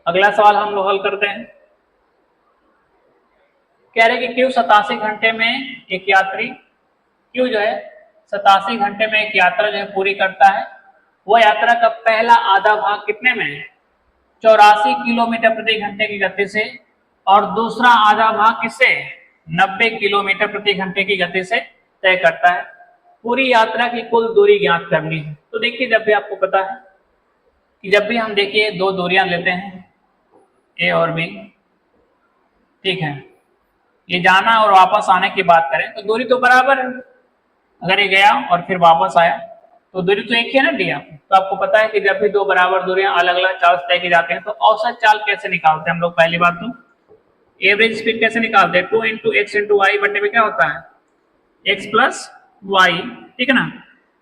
अगला सवाल हम लोग हल करते हैं। कह रहे कि क्यू 87 घंटे में एक यात्री, क्यू जो है 87 घंटे में एक यात्रा जो है पूरी करता है। वो यात्रा का पहला आधा भाग कितने में 84 किलोमीटर प्रति घंटे की गति से, और दूसरा आधा भाग किससे 90 किलोमीटर प्रति घंटे की गति से तय करता है। पूरी यात्रा की कुल दूरी ज्ञात करनी है। तो देखिए जब भी आपको पता है कि जब भी हम देखिए दो दूरियां लेते हैं ए और बी, ठीक है, ये जाना और वापस आने की बात करें तो दूरी तो बराबर है। अगर ये गया और फिर वापस आया तो दूरी तो एक ही है ना डी। तो आपको पता है कि जब भी दो बराबर दूरियां अलग अलग चाल तय की जाते हैं तो औसत चाल कैसे निकालते हैं हम लोग। पहली बात तो एवरेज स्पीड कैसे निकालते हैं 2 इंटू एक्स इंटू वाई बटे में क्या होता है एक्स प्लस वाई, ठीक है ना।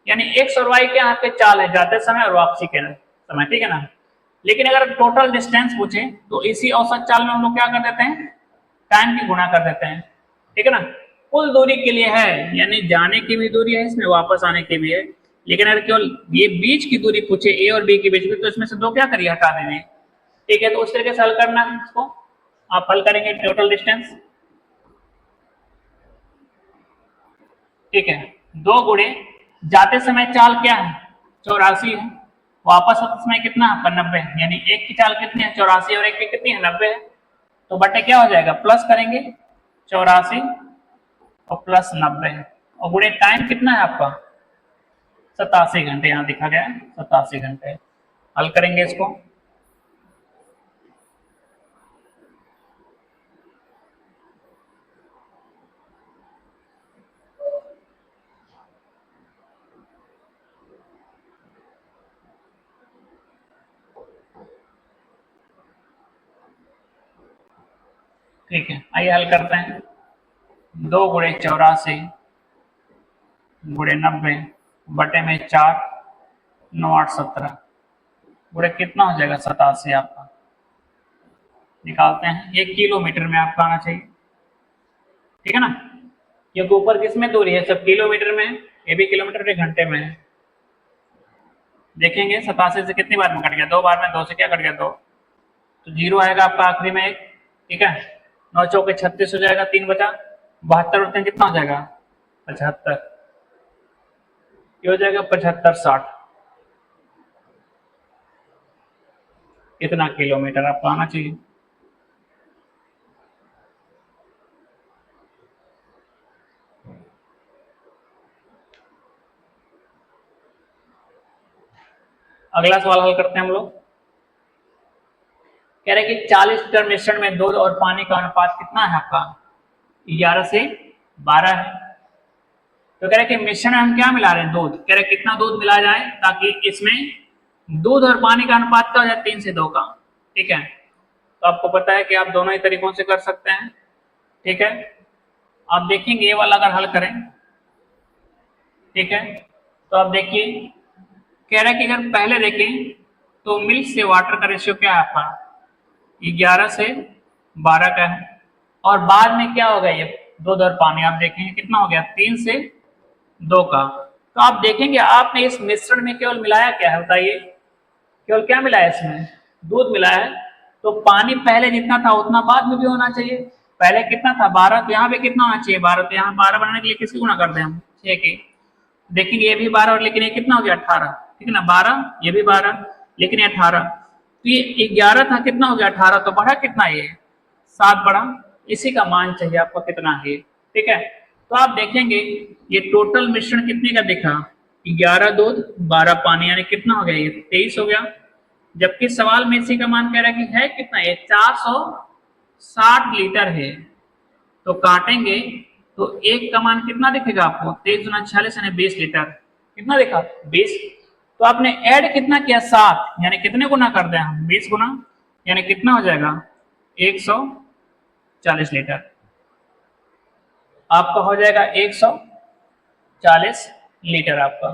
यानी एक्स और वाई के यहाँ पे चाल है जाते समय और वापसी के समय, ठीक है ना। लेकिन अगर टोटल डिस्टेंस पूछे तो इसी औसत चाल में हम लोग क्या कर देते हैं टाइम की गुणा कर देते हैं, ठीक है ना। कुल दूरी के लिए है, यानी जाने की भी दूरी है इसमें, वापस आने की भी है। लेकिन अगर केवल ये बीच की दूरी पूछे ए और बी के बीच में तो इसमें से दो क्या करिए हटा देंगे, ठीक है। तो उस तरीके से हल करना है इसको। आप हल करेंगे टोटल डिस्टेंस, ठीक है, 2 गुणे जाते समय चाल क्या है 84 है, वापस आते समय कितना है 90, यानी एक की चाल कितनी है 84 और एक की कितनी है 90 है। तो बटे क्या हो जाएगा प्लस करेंगे 84 और प्लस 90, और गुणे टाइम कितना है आपका 87 घंटे, यहाँ दिखा गया है 87 घंटे। हल करेंगे इसको। ठीक है आइए हल करते हैं। 2 गुणे 84 गुणे 90 बटे में 4 9 8 17 गुणे कितना हो जाएगा 87 आपका। निकालते हैं, ये किलोमीटर में आपका आना चाहिए, ठीक है ना, क्योंकि ऊपर किस में दूरी है सब किलोमीटर में है, ये भी किलोमीटर के घंटे में है। देखेंगे 87 से कितनी बार में कट गया 2 बार में, 2 से क्या कट गया 2, तो जीरो आएगा आपका आखिरी में एक, ठीक है, 9 चौके 36 हो जाएगा, 3 बचा, 72 और 3 कितना हो जाएगा 75, ये हो जाएगा 75 60, इतना किलोमीटर आपको आना चाहिए। अगला सवाल हल करते हैं हम लोग। कह रहे कि 40 लीटर मिश्रण में दूध और पानी का अनुपात कितना है आपका, 11 से 12 है। तो कह रहे कि मिश्रण में हम क्या मिला रहे हैं, दूध। कह रहे कितना दूध मिला जाए ताकि इसमें दूध और पानी का अनुपात क्या हो जाए, 3 से 2 का। ठीक है, तो आपको पता है कि आप दोनों ही तरीकों से कर सकते हैं। ठीक है, आप देखेंगे ये वाला अगर हल करें, ठीक है, तो आप देखिए कह रहा है कि अगर पहले देखें तो मिल्क से वाटर का रेशियो क्या है आपका, 11 से 12 का है, और बाद में क्या हो गया, ये दूध और पानी आप देखेंगे कितना हो गया, 3 से 2 का। तो आप देखेंगे आपने इस मिश्रण में केवल मिलाया क्या है, बताइए, केवल क्या मिलाया, इसमें दूध मिलाया है। तो पानी पहले जितना था उतना बाद में भी होना चाहिए। पहले कितना था 12, तो यहाँ पे कितना होना चाहिए 12, तो यहाँ 12 बनाने के लिए किसकी गुना कर दें हम, 6 की। देखेंगे ये भी 12 और लेकिन ये कितना हो गया 18, ठीक है ना, 12 ये भी 12 लेकिन ये 18, तो ये 11 था कितना हो गया 18, तो बढ़ा कितना, ये 7 बढ़ा, इसी का मान चाहिए आपको कितना है। ठीक है, तो आप देखेंगे ये टोटल मिश्रण कितने का दिखा, 11 दूध 12 पानी, यानी कितना हो गया, ये 23 हो गया। जबकि सवाल में इसी का मान कह रहा है कि है कितना, ये 460 लीटर है। तो काटेंगे तो एक का मान कितना दिखेगा आपको, 23 गुना 46 यानी 20 लीटर, कितना देखा 20। तो आपने ऐड कितना किया 7, यानी कितने गुना कर दें हम, 20 गुना, यानी कितना हो जाएगा 140 लीटर, आपका हो जाएगा 140 लीटर आपका।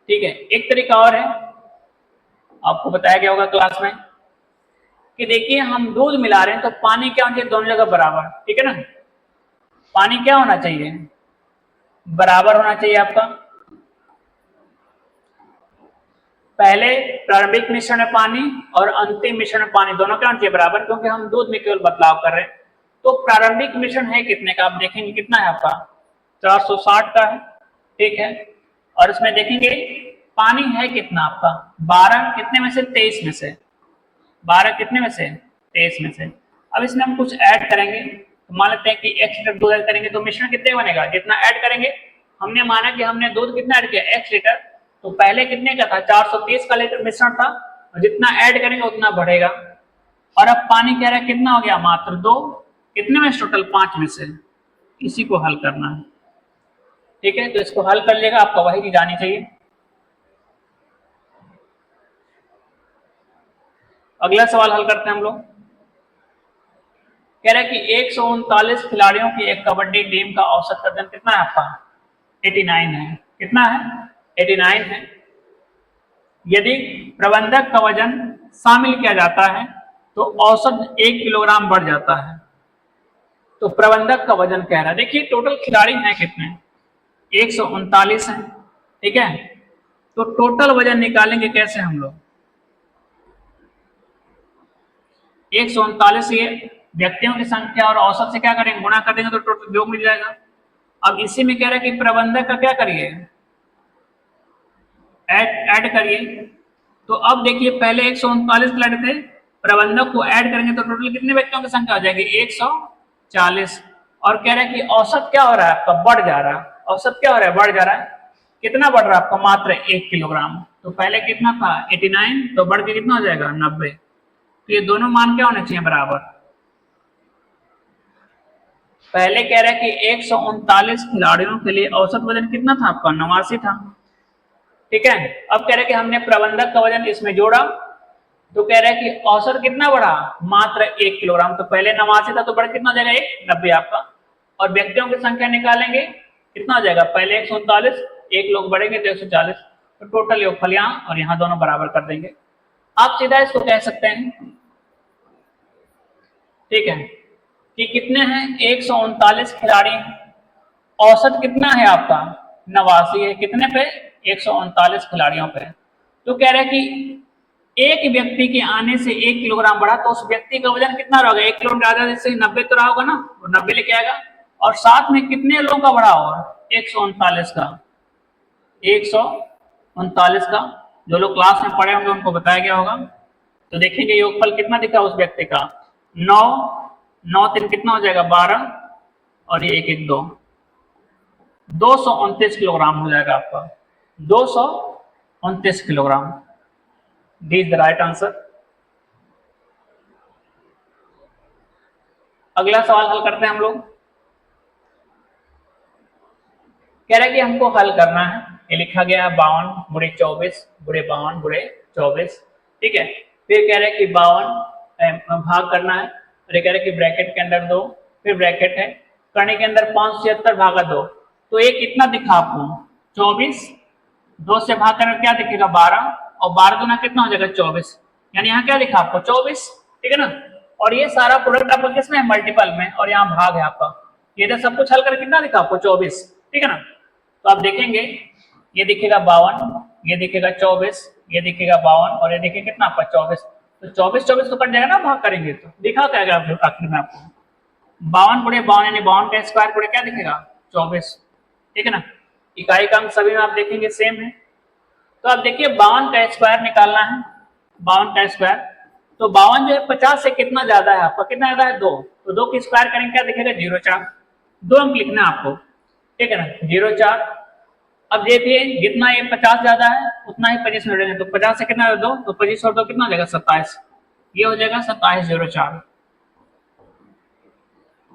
ठीक है, एक तरीका और है, आपको बताया गया होगा क्लास में कि देखिए हम दूध मिला रहे हैं तो पानी क्या होना चाहिए, दोनों जगह बराबर। ठीक है ना, पानी क्या होना चाहिए, बराबर होना चाहिए आपका। पहले प्रारंभिक मिश्रण में पानी और अंतिम मिश्रण में पानी दोनों क्या होना चाहिए, बराबर, क्योंकि हम दूध में केवल बदलाव कर रहे हैं। तो प्रारंभिक मिश्रण है कितने का, आप देखेंगे कितना है आपका 460 का है। ठीक है, और इसमें देखेंगे पानी है कितना आपका 12, कितने में से 23 में से, 12 कितने में से 23 में से। अब इसमें हम कुछ ऐड करेंगे, तो मान लेते हैं कि x लीटर दूध ऐड करेंगे तो मिश्रण कितने बनेगा, जितना ऐड करेंगे। हमने माना कि हमने दूध कितना ऐड किया x लीटर, तो पहले कितने का था 430 का लीटर मिश्रण था, और जितना ऐड करेंगे उतना बढ़ेगा। और अब पानी कह रहा है कितना हो गया, मात्र 2, कितने में टोटल 5 में से, इसी को हल करना है। ठीक है, तो इसको हल कर लेगा, आपको वही चीज आनी चाहिए। अगला सवाल हल करते हैं हम लोग। कह रहा है कि 139 खिलाड़ियों की एक कबड्डी टीम का औसत वजन कितना है आपका, 89 है। कितना है, 89 है। यदि प्रबंधक का वजन शामिल किया जाता है तो औसत 1 किलोग्राम बढ़ जाता है। तो प्रबंधक का वजन कह रहा है, देखिए टोटल खिलाड़ी हैं कितने, 139 है। ठीक है, तो टोटल वजन निकालेंगे कैसे हम लोग, 139 ये व्यक्तियों की संख्या और औसत से क्या करेंगे, गुणा कर देंगे तो टोटल योग मिल जाएगा। अब इसी में कह रहा है कि प्रबंधक का क्या करिए, ऐड करिए। तो अब देखिए पहले 139 खिलाड़ी थे, प्रबंधक को ऐड करेंगे तो टोटल कितने व्यक्तियों की संख्या हो जाएगी 140। और कह रहा है कि औसत क्या हो रहा है आपका, बढ़ जा रहा है। औसत क्या हो रहा है, बढ़ जा रहा है। कितना बढ़ रहा है आपका, मात्र 1 किलोग्राम। तो पहले कितना था 89, तो बढ़ के कितना हो जाएगा 90। तो ये दोनों मान क्या होने चाहिए, बराबर। पहले कह रहा है कि 139 खिलाड़ियों के लिए औसत वजन कितना था आपका, 89 था। ठीक है, अब कह रहे हैं कि हमने प्रबंधक का वजन इसमें जोड़ा, तो कह रहे हैं कि औसत कितना बढ़ा, मात्र 1 किलोग्राम। तो पहले 89 था तो बढ़ कितना हो जाएगा 90 आपका। और व्यक्तियों की संख्या निकालेंगे कितना हो जाएगा, पहले 139, एक लोग बढ़ेंगे तो 140, तो टोटल योगफल यहाँ और यहाँ दोनों बराबर कर देंगे। आप सीधा इसको कह सकते हैं, ठीक है, कि कितने हैं 139 खिलाड़ी, औसत कितना है आपका 89 है, कितने पे 139 खिलाड़ियों पे। तो कह रहे हैं कि एक व्यक्ति के आने से 1 किलोग्राम बढ़ा तो उस व्यक्ति का वजन कितना रहेगा? 1 किलोग्राम ज्यादा जैसे 90 तो रहा होगा ना, वो 90 लेके आएगा। और साथ में कितने लोगों का बढ़ा होगा? 139 का, 139 का। जो लोग क्लास में पढ़े होंगे उनको बताया गया होगा। तो देखेंगे योगफल कितना दिखा उस व्यक्ति का, 9, 9 3 कितना हो जाएगा? 12, और ये 1 1 2, 229 किलोग्राम हो जाएगा आपका, 229 kilogram. D is the right answer. अगला सवाल हल करते हैं हम लोग। कह रहा है कि हमको हल करना है, ये लिखा गया है 52 गुणे 24 गुणे 52 गुणे 24, ठीक है। फिर कह रहे हैं कि 52 भाग करना है, और ये कह रहे हैं कि ब्रैकेट के अंदर 2, फिर ब्रैकेट है, करने के अंदर 576 भागा 2, तो ये कितना दिखा आपको? 24, 2 से भाग करने क्या दिखेगा? 12, और 12 गुना कितना हो जाएगा? 24, यानी यहाँ क्या दिखा आपको? 24, ठीक है ना। और ये सारा प्रोडक्ट आपका किसमें है? मल्टीपल में, और यहाँ भाग है आपका। ये तो सब कुछ हल कर कितना दिखा आपको? 24, ठीक है ना। तो आप देखेंगे ये दिखेगा 52, ये दिखेगा 24, ये दिखेगा 52, और ये दिखेगा कितना आपका? 24। तो 24 24 तो कट जाएगा ना, भाग करेंगे तो दिखा क्या आखिर में आपको? 52 गुणे 52 यानी 52 का स्क्वायर गुणे क्या दिखेगा? 24, ठीक है ना। इकाई का अंक सभी में आप देखेंगे सेम है। तो आप देखिए 52 का स्क्वायर निकालना है, 52 का स्क्वायर, तो 52 जो है 50 से कितना ज्यादा है आपका? कितना ज्यादा है? 2, तो 2 की स्क्वायर करेंगे क्या दिखेगा? 0,4, 2 अंक लिखना है आपको, ठीक है ना, 0,4। अब देखिए जितना ये 50 ज्यादा है उतना ही 25 में तो 50 से कितना 2, तो 25 और 2 कितना हो जाएगा? 27, ये हो जाएगा 27,04,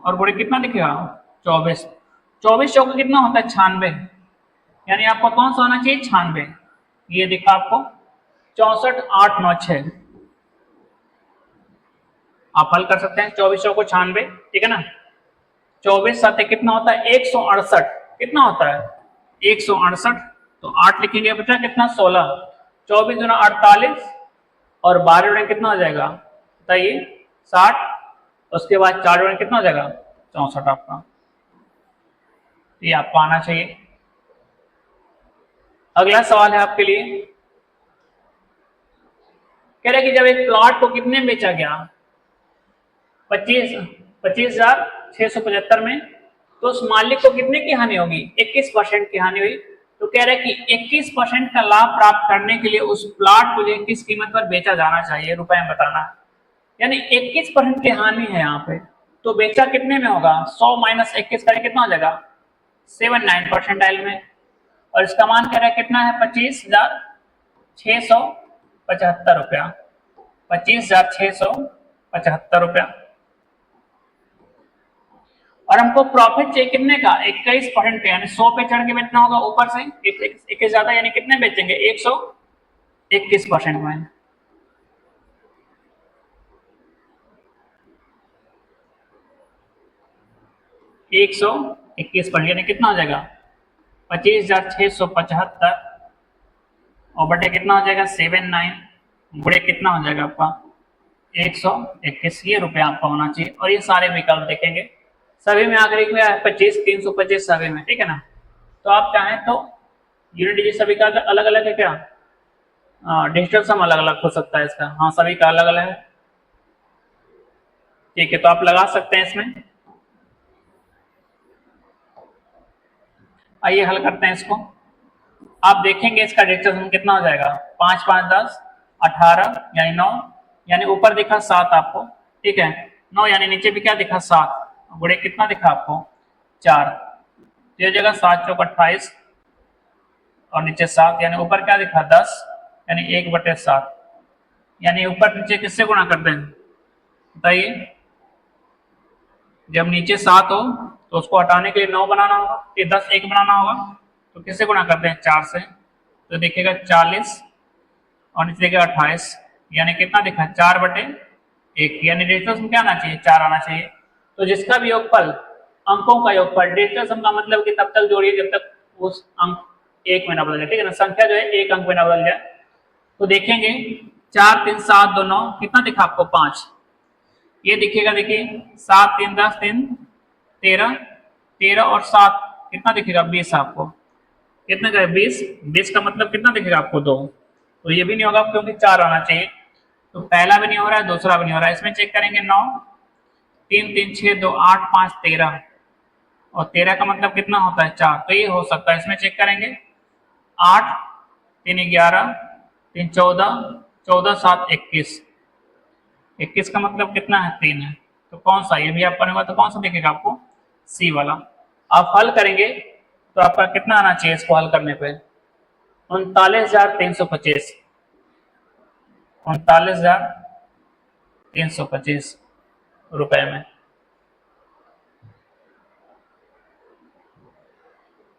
और गुणे कितना दिखेगा? 24, 24 चौका कितना होता है? 96, यानी आपको कौन सा होना चाहिए? 96, ये दिखा आपको 64,896। आप हल कर सकते हैं 24 चौको 96, ठीक है ना। 24 साथ कितना होता है? 168, कितना होता है? 168, तो 8 लिखेंगे बच्चा कितना? 16, 24 गुना 48, और 12 गुना कितना हो जाएगा बताइए? 60, उसके बाद 4 गुना कितना हो जाएगा? 64 आपका। ये आपको आना चाहिए। अगला सवाल है आपके लिए, कह रहे कि जब एक प्लॉट को कितने में बेचा गया? 25,675 में, तो उस मालिक को कितने की हानि होगी? 21% की हानि हुई। तो कह रहे कि 21% का लाभ प्राप्त करने के लिए उस प्लॉट को किस कीमत पर बेचा जाना चाहिए? रुपए में बताना है, यानी 21% की हानि है यहाँ पे, तो बेचा कितने में होगा? 100 माइनस 21 करें कितना हो जाएगा? 79% में। और इसका मान कह रहा है कितना है? 25,675 रुपया, 25,675 रुपया। और हमको प्रॉफिट चाहिए कितने का? 21% यानी 100 पे चढ़ के बेचना होगा ऊपर से 21 ज्यादा, यानी कितने बेचेंगे? 121% में। एक सौ 21% यानी कितना हो जाएगा? 25,675, और बटे कितना हो जाएगा? 79, गुणे कितना हो जाएगा आपका? 121, ये रुपया आपका होना चाहिए। और ये सारे विकल्प देखेंगे, सभी में आखिरी में 25, 325 सभी में, ठीक है ना। तो आप चाहें तो यूनिट डिजिट सभी का अलग अलग है क्या? डिजिटल सम अलग अलग हो सकता है इसका, हाँ सभी का अलग अलग है, ठीक है। तो आप लगा सकते हैं इसमें। आइए हल करते हैं इसको। आप देखेंगे इसका डिजिटल सम कितना हो जाएगा? 5 5 10 18 यानी 9, यानी ऊपर दिखा 7 आपको, ठीक है, 9 यानी नीचे भी क्या दिखा? 7, गुणे कितना दिखा आपको? 4, तो ये जगह 7 चौक 28, और नीचे 7, यानी ऊपर क्या दिखा? 10, यानी 1/7, यानी ऊपर नीचे किससे गुणा करते हैं बताइए? जब नीचे 7 हो तो उसको हटाने के लिए 9 बनाना होगा, ये 10 1 बनाना होगा, तो किससे गुणा करते हैं? 4 से, तो देखिएगा 40, और नीचे देखिएगा 28, यानी कितना दिखा? 4/1, यानी डिजिटल सम क्या आना चाहिए? 4 आना चाहिए। तो जिसका भी योगफल, अंकों का योगफल, डिजिटल सम का मतलब कि तब तक जोड़िए जब तक उस अंक 1 में ना बदल जाए, ठीक है ना, संख्या जो है 1 अंक में ना बदल जाए। तो देखेंगे 4 3 7 2 9, कितना दिखा आपको? 5, ये दिखेगा, देखिए 7 3 10 3 13, 13 और 7 कितना दिखेगा? 20 आपको, कितना का? 20, 20 का मतलब कितना दिखेगा आपको? 2, तो ये भी नहीं होगा क्योंकि 4 आना चाहिए, तो पहला भी नहीं हो रहा है, दूसरा भी नहीं हो रहा है। इसमें चेक करेंगे 9, 3 3 6 2 8 5 13, और 13 का मतलब कितना होता है 4, तो ये हो सकता है। इसमें चेक करेंगे 8 3 11 3 14 14 7 21, 21 का मतलब कितना है 3 है, तो कौन सा, ये भी आप पढ़ेगा तो कौन सा दिखेगा आपको, सी वाला। आप हल करेंगे तो आपका कितना आना चाहिए इसको हल करने पे, 39,325, 39,325 रुपए में।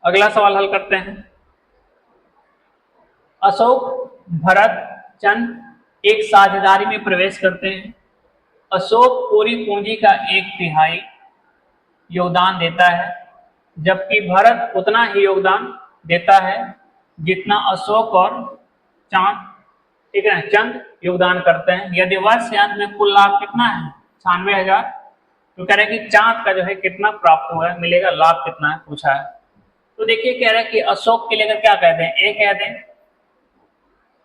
अगला सवाल हल करते हैं। अशोक, भरत, चंद एक साझेदारी में प्रवेश करते हैं। अशोक पूरी पूंजी का 1/3 योगदान देता है, जबकि भरत उतना ही योगदान देता है जितना अशोक और चांद, ठीक है, चंद योगदान करते हैं। यदि वर्ष के अंत में कुल लाभ कितना है 96,000, तो कह रहे हैं कि चांद का जो है कितना प्राप्त हुआ है, मिलेगा, लाभ कितना है पूछा है। तो देखिए कह रहा है कि अशोक के लिए अगर क्या कहते हैं, ए कह दें,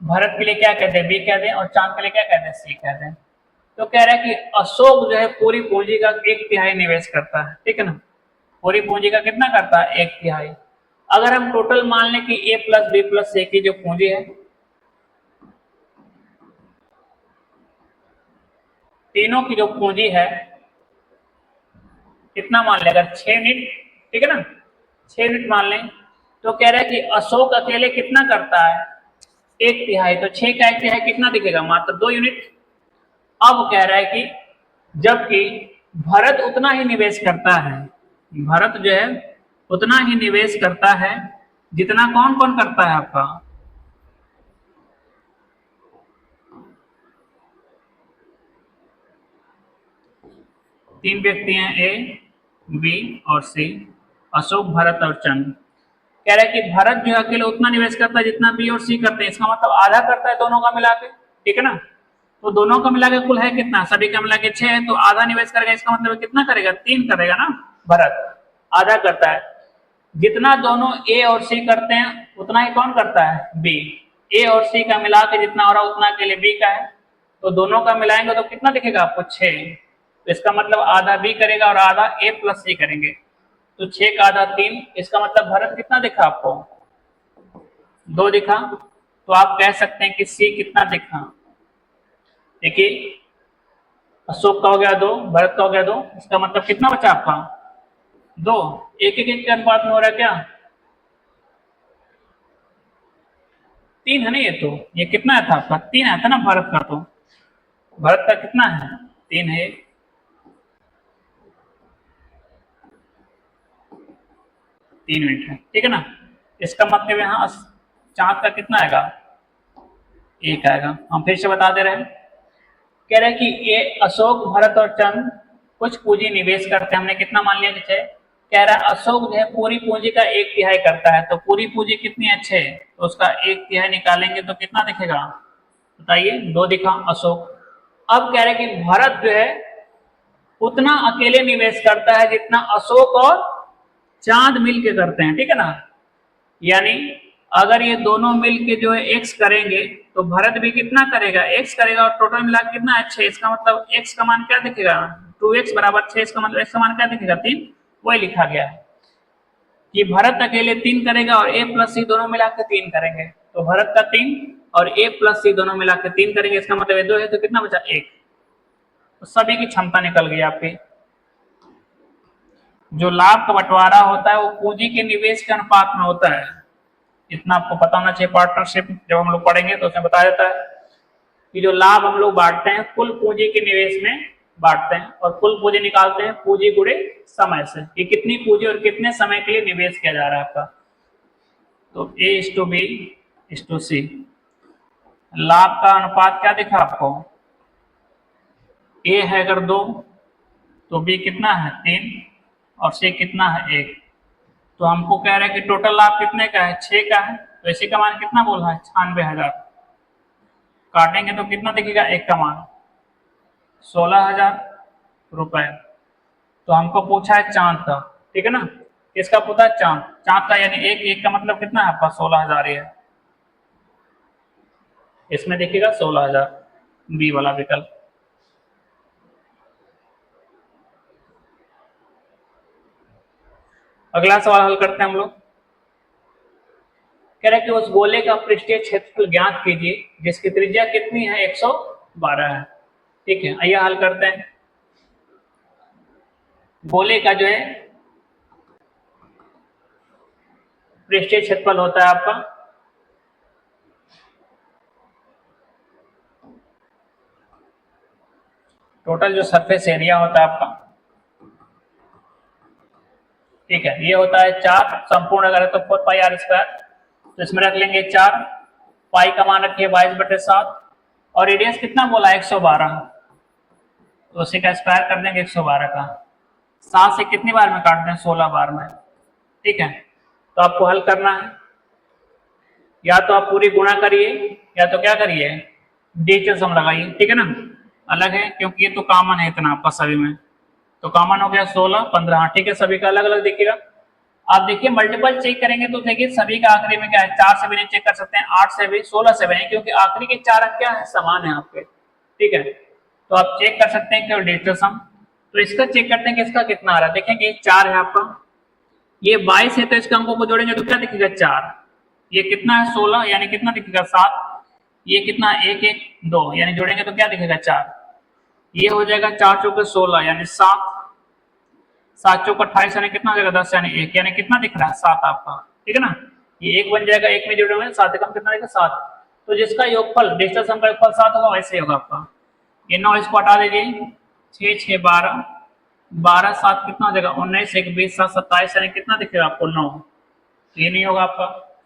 भरत के लिए क्या कहते हैं, बी कह दें, और चांद के लिए क्या कहते हैं, सी कहते हैं। तो कह रहा है कि अशोक जो है पूरी पूंजी का 1/3 निवेश करता है, ठीक है ना, पूरी पूंजी का कितना करता है 1/3। अगर हम टोटल मान लें कि ए प्लस बी प्लस सी की जो पूंजी है, तीनों की जो पूंजी है कितना मान लें, अगर 6 यूनिट, ठीक है ना, 6 यूनिट मान लें, तो कह रहा है कि अशोक अकेले कितना करता है 1/3, तो 6 का 1/3 कितना दिखेगा, मात्र 2 यूनिट। अब कह रहा है कि जबकि भरत उतना ही निवेश करता है, भरत जो है उतना ही निवेश करता है जितना कौन कौन करता है आपका, तीन व्यक्ति हैं, ए बी और सी, अशोक, भरत और चंद। कह रहा है कि भरत जो है अकेले उतना निवेश करता है जितना बी और सी करते हैं, इसका मतलब आधा करता है दोनों का मिला के, ठीक है ना। तो दोनों का मिला के कुल है कितना, सभी का मिला के 6 है, तो आधा निवेश करेगा, इसका मतलब कितना करेगा 3 करेगा ना, भरत आधा करता है। जितना दोनों ए और सी करते हैं उतना ही कौन करता है, बी। ए और सी का मिला के जितना हो रहा है उतना के लिए बी का है, तो दोनों का मिलाएंगे तो कितना दिखेगा आपको 6, तो इसका मतलब आधा बी करेगा और आधा ए प्लस सी करेंगे, तो 6 का आधा 3, इसका मतलब भरत कितना दिखा आपको 2 दिखा, तो आप कह सकते हैं कि सी कितना दिखा, देखिए अशोक का हो गया 2, भरत का हो गया 2, इसका मतलब कितना बचा आपका 2, एक एक के अनुपात में हो रहा है क्या 3 है ना, ये कितना है था आपका 3 आया था ना भरत का, तो भरत का कितना है 3 है, 3 यूनिट है, ठीक है ना। इसका मतलब यहाँ चांद का कितना आएगा 1 आएगा। हम फिर से बता दे रहे हैं, कह रहे हैं कि ये अशोक, भरत और चंद कुछ पूंजी निवेश करते हैं, हमने कितना मान लिया नीचे, कह रहा है अशोक जो है पूरी पूंजी का 1/3 करता है, तो पूरी पूंजी कितनी अच्छे है, तो उसका 1/3 निकालेंगे तो कितना दिखेगा बताइए 2 दिखा अशोक। अब कह रहे हैं कि भरत जो है उतना अकेले निवेश करता है जितना अशोक और चांद मिलके करते हैं, ठीक है ना। यानी अगर ये दोनों मिलके जो है x करेंगे तो भरत भी कितना करेगा x करेगा, और टोटल मिला कितना है 6, इसका मतलब x का मान क्या दिखेगा 2x बराबर 6, इसका मतलब x का मान क्या दिखेगा 3, वही लिखा गया है कि भरत अकेले 3 करेगा और a प्लस सी दोनों मिला के 3 करेंगे, तो भरत का 3 और a प्लस सी दोनों मिला के 3 करेंगे, इसका मतलब 2 है, तो कितना बचा 1, तो सभी की क्षमता निकल गई आपकी। जो लाभ का बंटवारा होता है वो पूंजी के निवेश के अनुपात में होता है, इतना आपको पता होना चाहिए। पार्टनरशिप जब हम लोग पढ़ेंगे तो उसमें बताया जाता है कि जो लाभ हम लोग बांटते हैं कुल पूंजी के निवेश में बांटते हैं, और कुल पूंजी निकालते हैं पूंजी गुणे समय से, कि कितनी पूंजी और कितने समय के लिए निवेश किया जा रहा है आपका। तो A/B/C, लाभ का अनुपात क्या दिखा आपको, A है अगर 2 तो B कितना है 3 और C कितना है 1, तो हमको कह रहा है कि टोटल लाभ कितने का है 6 का है, तो इसी का मान कितना बोल रहा है 96,000, काटेंगे तो कितना दिखेगा 1 का मान 16,000 रुपए। तो हमको पूछा है चांद का, ठीक है ना, किसका पूछा है चांद, चांद का, यानी 1 का मतलब कितना है आपका 16,000 है। इसमें देखिएगा 16,000, बी वाला विकल्प। अगला सवाल हल करते हैं हम लोग। कह रहे कि उस गोले का पृष्ठीय क्षेत्रफल ज्ञात कीजिए जिसकी त्रिज्या कितनी है, 112 है। ठीक है, आइए हल करते हैं। गोले का जो है पृष्ठीय क्षेत्रफल होता है आपका टोटल जो सरफेस एरिया होता है आपका, ठीक है, ये होता है 4, संपूर्ण अगर है तो 4πr², तो इसमें रख लेंगे 4, पाई का मान रखिए 22/7, और रेडियस कितना बोला, 112, तो उसी का स्क्वायर कर देंगे 112 का। 7 से कितनी बार में काट दें, 16 बार में। ठीक है, तो आपको हल करना है, या तो आप पूरी गुणा करिए या तो क्या करिए, डिजिटल सम लगाइए। ठीक है ना, अलग है क्योंकि ये तो कॉमन है इतना आपका सभी में, तो कॉमन हो गया 16, 15। ठीक है, सभी का अलग अलग देखिएगा। आप देखिए मल्टीपल चेक करेंगे तो देखिए सभी का आखिरी में क्या है, 4 से भी नहीं चेक कर सकते हैं, 8 से भी, 16 से भी नहीं, क्योंकि आखिरी के 4 अंक क्या है, समान है आपके। ठीक है, तो आप चेक कर सकते हैं केवल डिजिटल सम। तो इसका चेक करते हैं कि इसका कितना आ रहा है। देखेंगे 4 है आपका, ये 22 है, तो इसके अंकों को जोड़ेंगे तो क्या दिखेगा, 4। ये कितना है, 16, यानी कितना दिखेगा, 7। ये कितना, 1 1 2, यानी जोड़ेंगे तो क्या दिखेगा, 4। ये हो जाएगा 4 चौके 16 यानी 7, 7 चौक 28 यानी कितना हो जाएगा, 10 यानी 1, यानी कितना दिख रहा है, 7 आपका। ठीक है ना, ये 1 बन जाएगा, 1 में जोड़ेंगे 7 कम कितना देगा, 7। तो जिसका योगफल डिजिटल सम का योगफल 7 होगा वैसे होगा आपका। ये 9 इसको हटा दीजिए, 6 6 12, 12 7 कितना हो जाएगा, 19 1 20 7 27 यानी कितना दिखेगा आपको, 9। तो ये नहीं होगा आपका।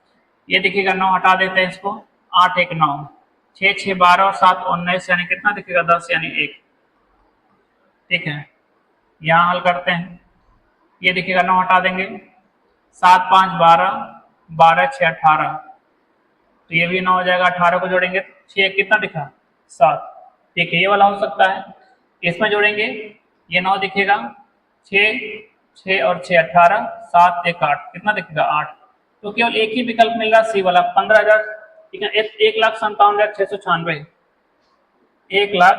ये दिखेगा 9 हटा देते हैं इसको, 8 1 9, 6 6 12 और 7 19 यानी कितना दिखेगा, 10 यानी 1। ठीक है, यहाँ हल करते हैं। ये दिखेगा 9 हटा देंगे, 7 5 12, 12 6 18, तो ये भी 9 हो जाएगा। 18 को जोड़ेंगे 6 कितना दिखा, 7। ठीक है, ये वाला हो सकता है। इसमें जोड़ेंगे ये 9 दिखेगा, 6 6 और 6 18, 7 1 8 कितना दिखेगा, 8। तो केवल एक ही विकल्प मिल रहा, सी वाला 15,000। ठीक है, 1,57,696, 1 लाख।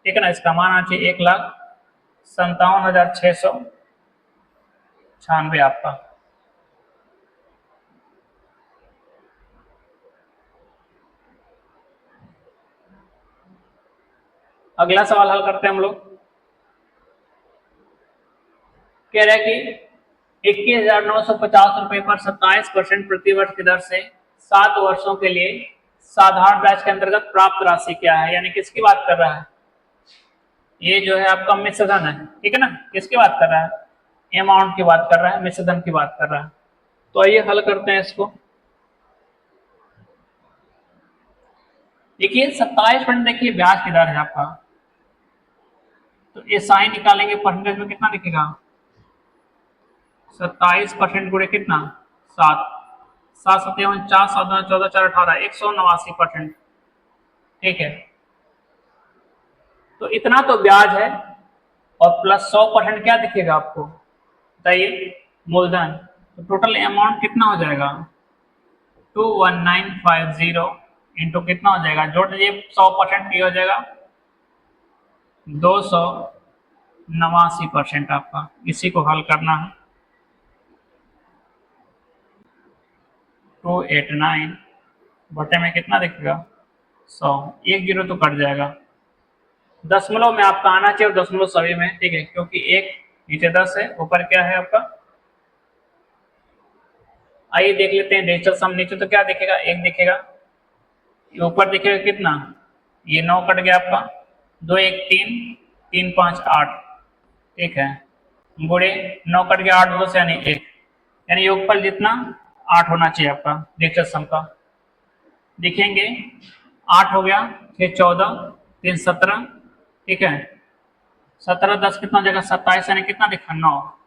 ठीक है ना, इसका मान आना चाहिए 1,57,696 आपका। अगला सवाल हल करते हैं हम लोग। कह रहा है कि 21,950 रुपए पर 27% प्रतिवर्ष की दर से 7 वर्षों के लिए साधारण ब्याज के अंतर्गत प्राप्त राशि क्या है, यानी किसकी बात कर रहा है, ये जो है आपका मिश्रधन है। ठीक है ना, किसकी बात कर रहा है, अमाउंट की बात कर रहा है, मिश्रधन की बात कर रहा है। तो आइए हल करते हैं इसको। देखिए 27%, देखिए ब्याज की दर है आपका, तो ये साइन निकालेंगे परसेंटेज में कितना दिखेगा, 27% गुणे कितना, 7, 7 7 4 7 14 4 18, 189%। ठीक है, तो इतना तो ब्याज है, और प्लस 100% क्या दिखेगा आपको, बताइए, मूलधन। तो टोटल अमाउंट कितना हो जाएगा, 21950 इंटू कितना हो जाएगा, जोड़ दीजिए 100%, ये हो जाएगा 289% आपका। इसी को हल करना है, 289 बटे में कितना दिखेगा, 100, 1 0 तो कट जाएगा। दशमलव में आपका आना चाहिए, और दशमलव सभी में। ठीक है, क्योंकि 1 नीचे 10 है, ऊपर क्या है आपका। आइए देख लेते हैं डिजिटल सम। नीचे तो क्या दिखेगा, 1 दिखेगा, ऊपर दिखेगा कितना, ये 9 कट गया आपका, 2 1 3 3 5 8। ठीक है, गुणे 9 कट गया, 8 2 से यानी 1, यानी योगफल जितना 8 होना चाहिए आपका डिजिटल सम का। देखेंगे 8 हो गया, फिर 14 3 17। ठीक है, 17 10 कितना हो जाएगा, 27 यानी कितना दिखा, 9।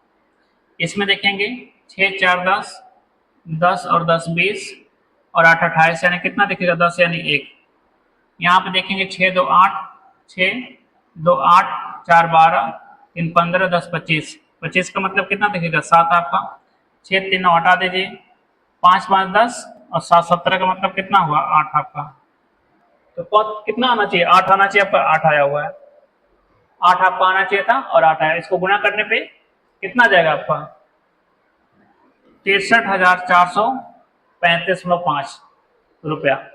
इसमें देखेंगे 6 4 10, 10 और 10 20, और 8 28 यानी कितना दिखेगा, 10 यानी 1। यहाँ पे देखेंगे 6 2 8, 6 2 8 4 12 3 15 10 25, 25 का मतलब कितना दिखेगा, 7 आपका। 6 3 9 हटा दीजिए, 5 5 10 और 7 17 का मतलब कितना हुआ, 8 आपका। तो कितना आना चाहिए, 8 आना चाहिए आपका, 8 आया हुआ है, 8 आपका आना चाहिए था और 8 आया। इसको गुणा करने पे कितना जाएगा आपका 63,435.5 रुपया।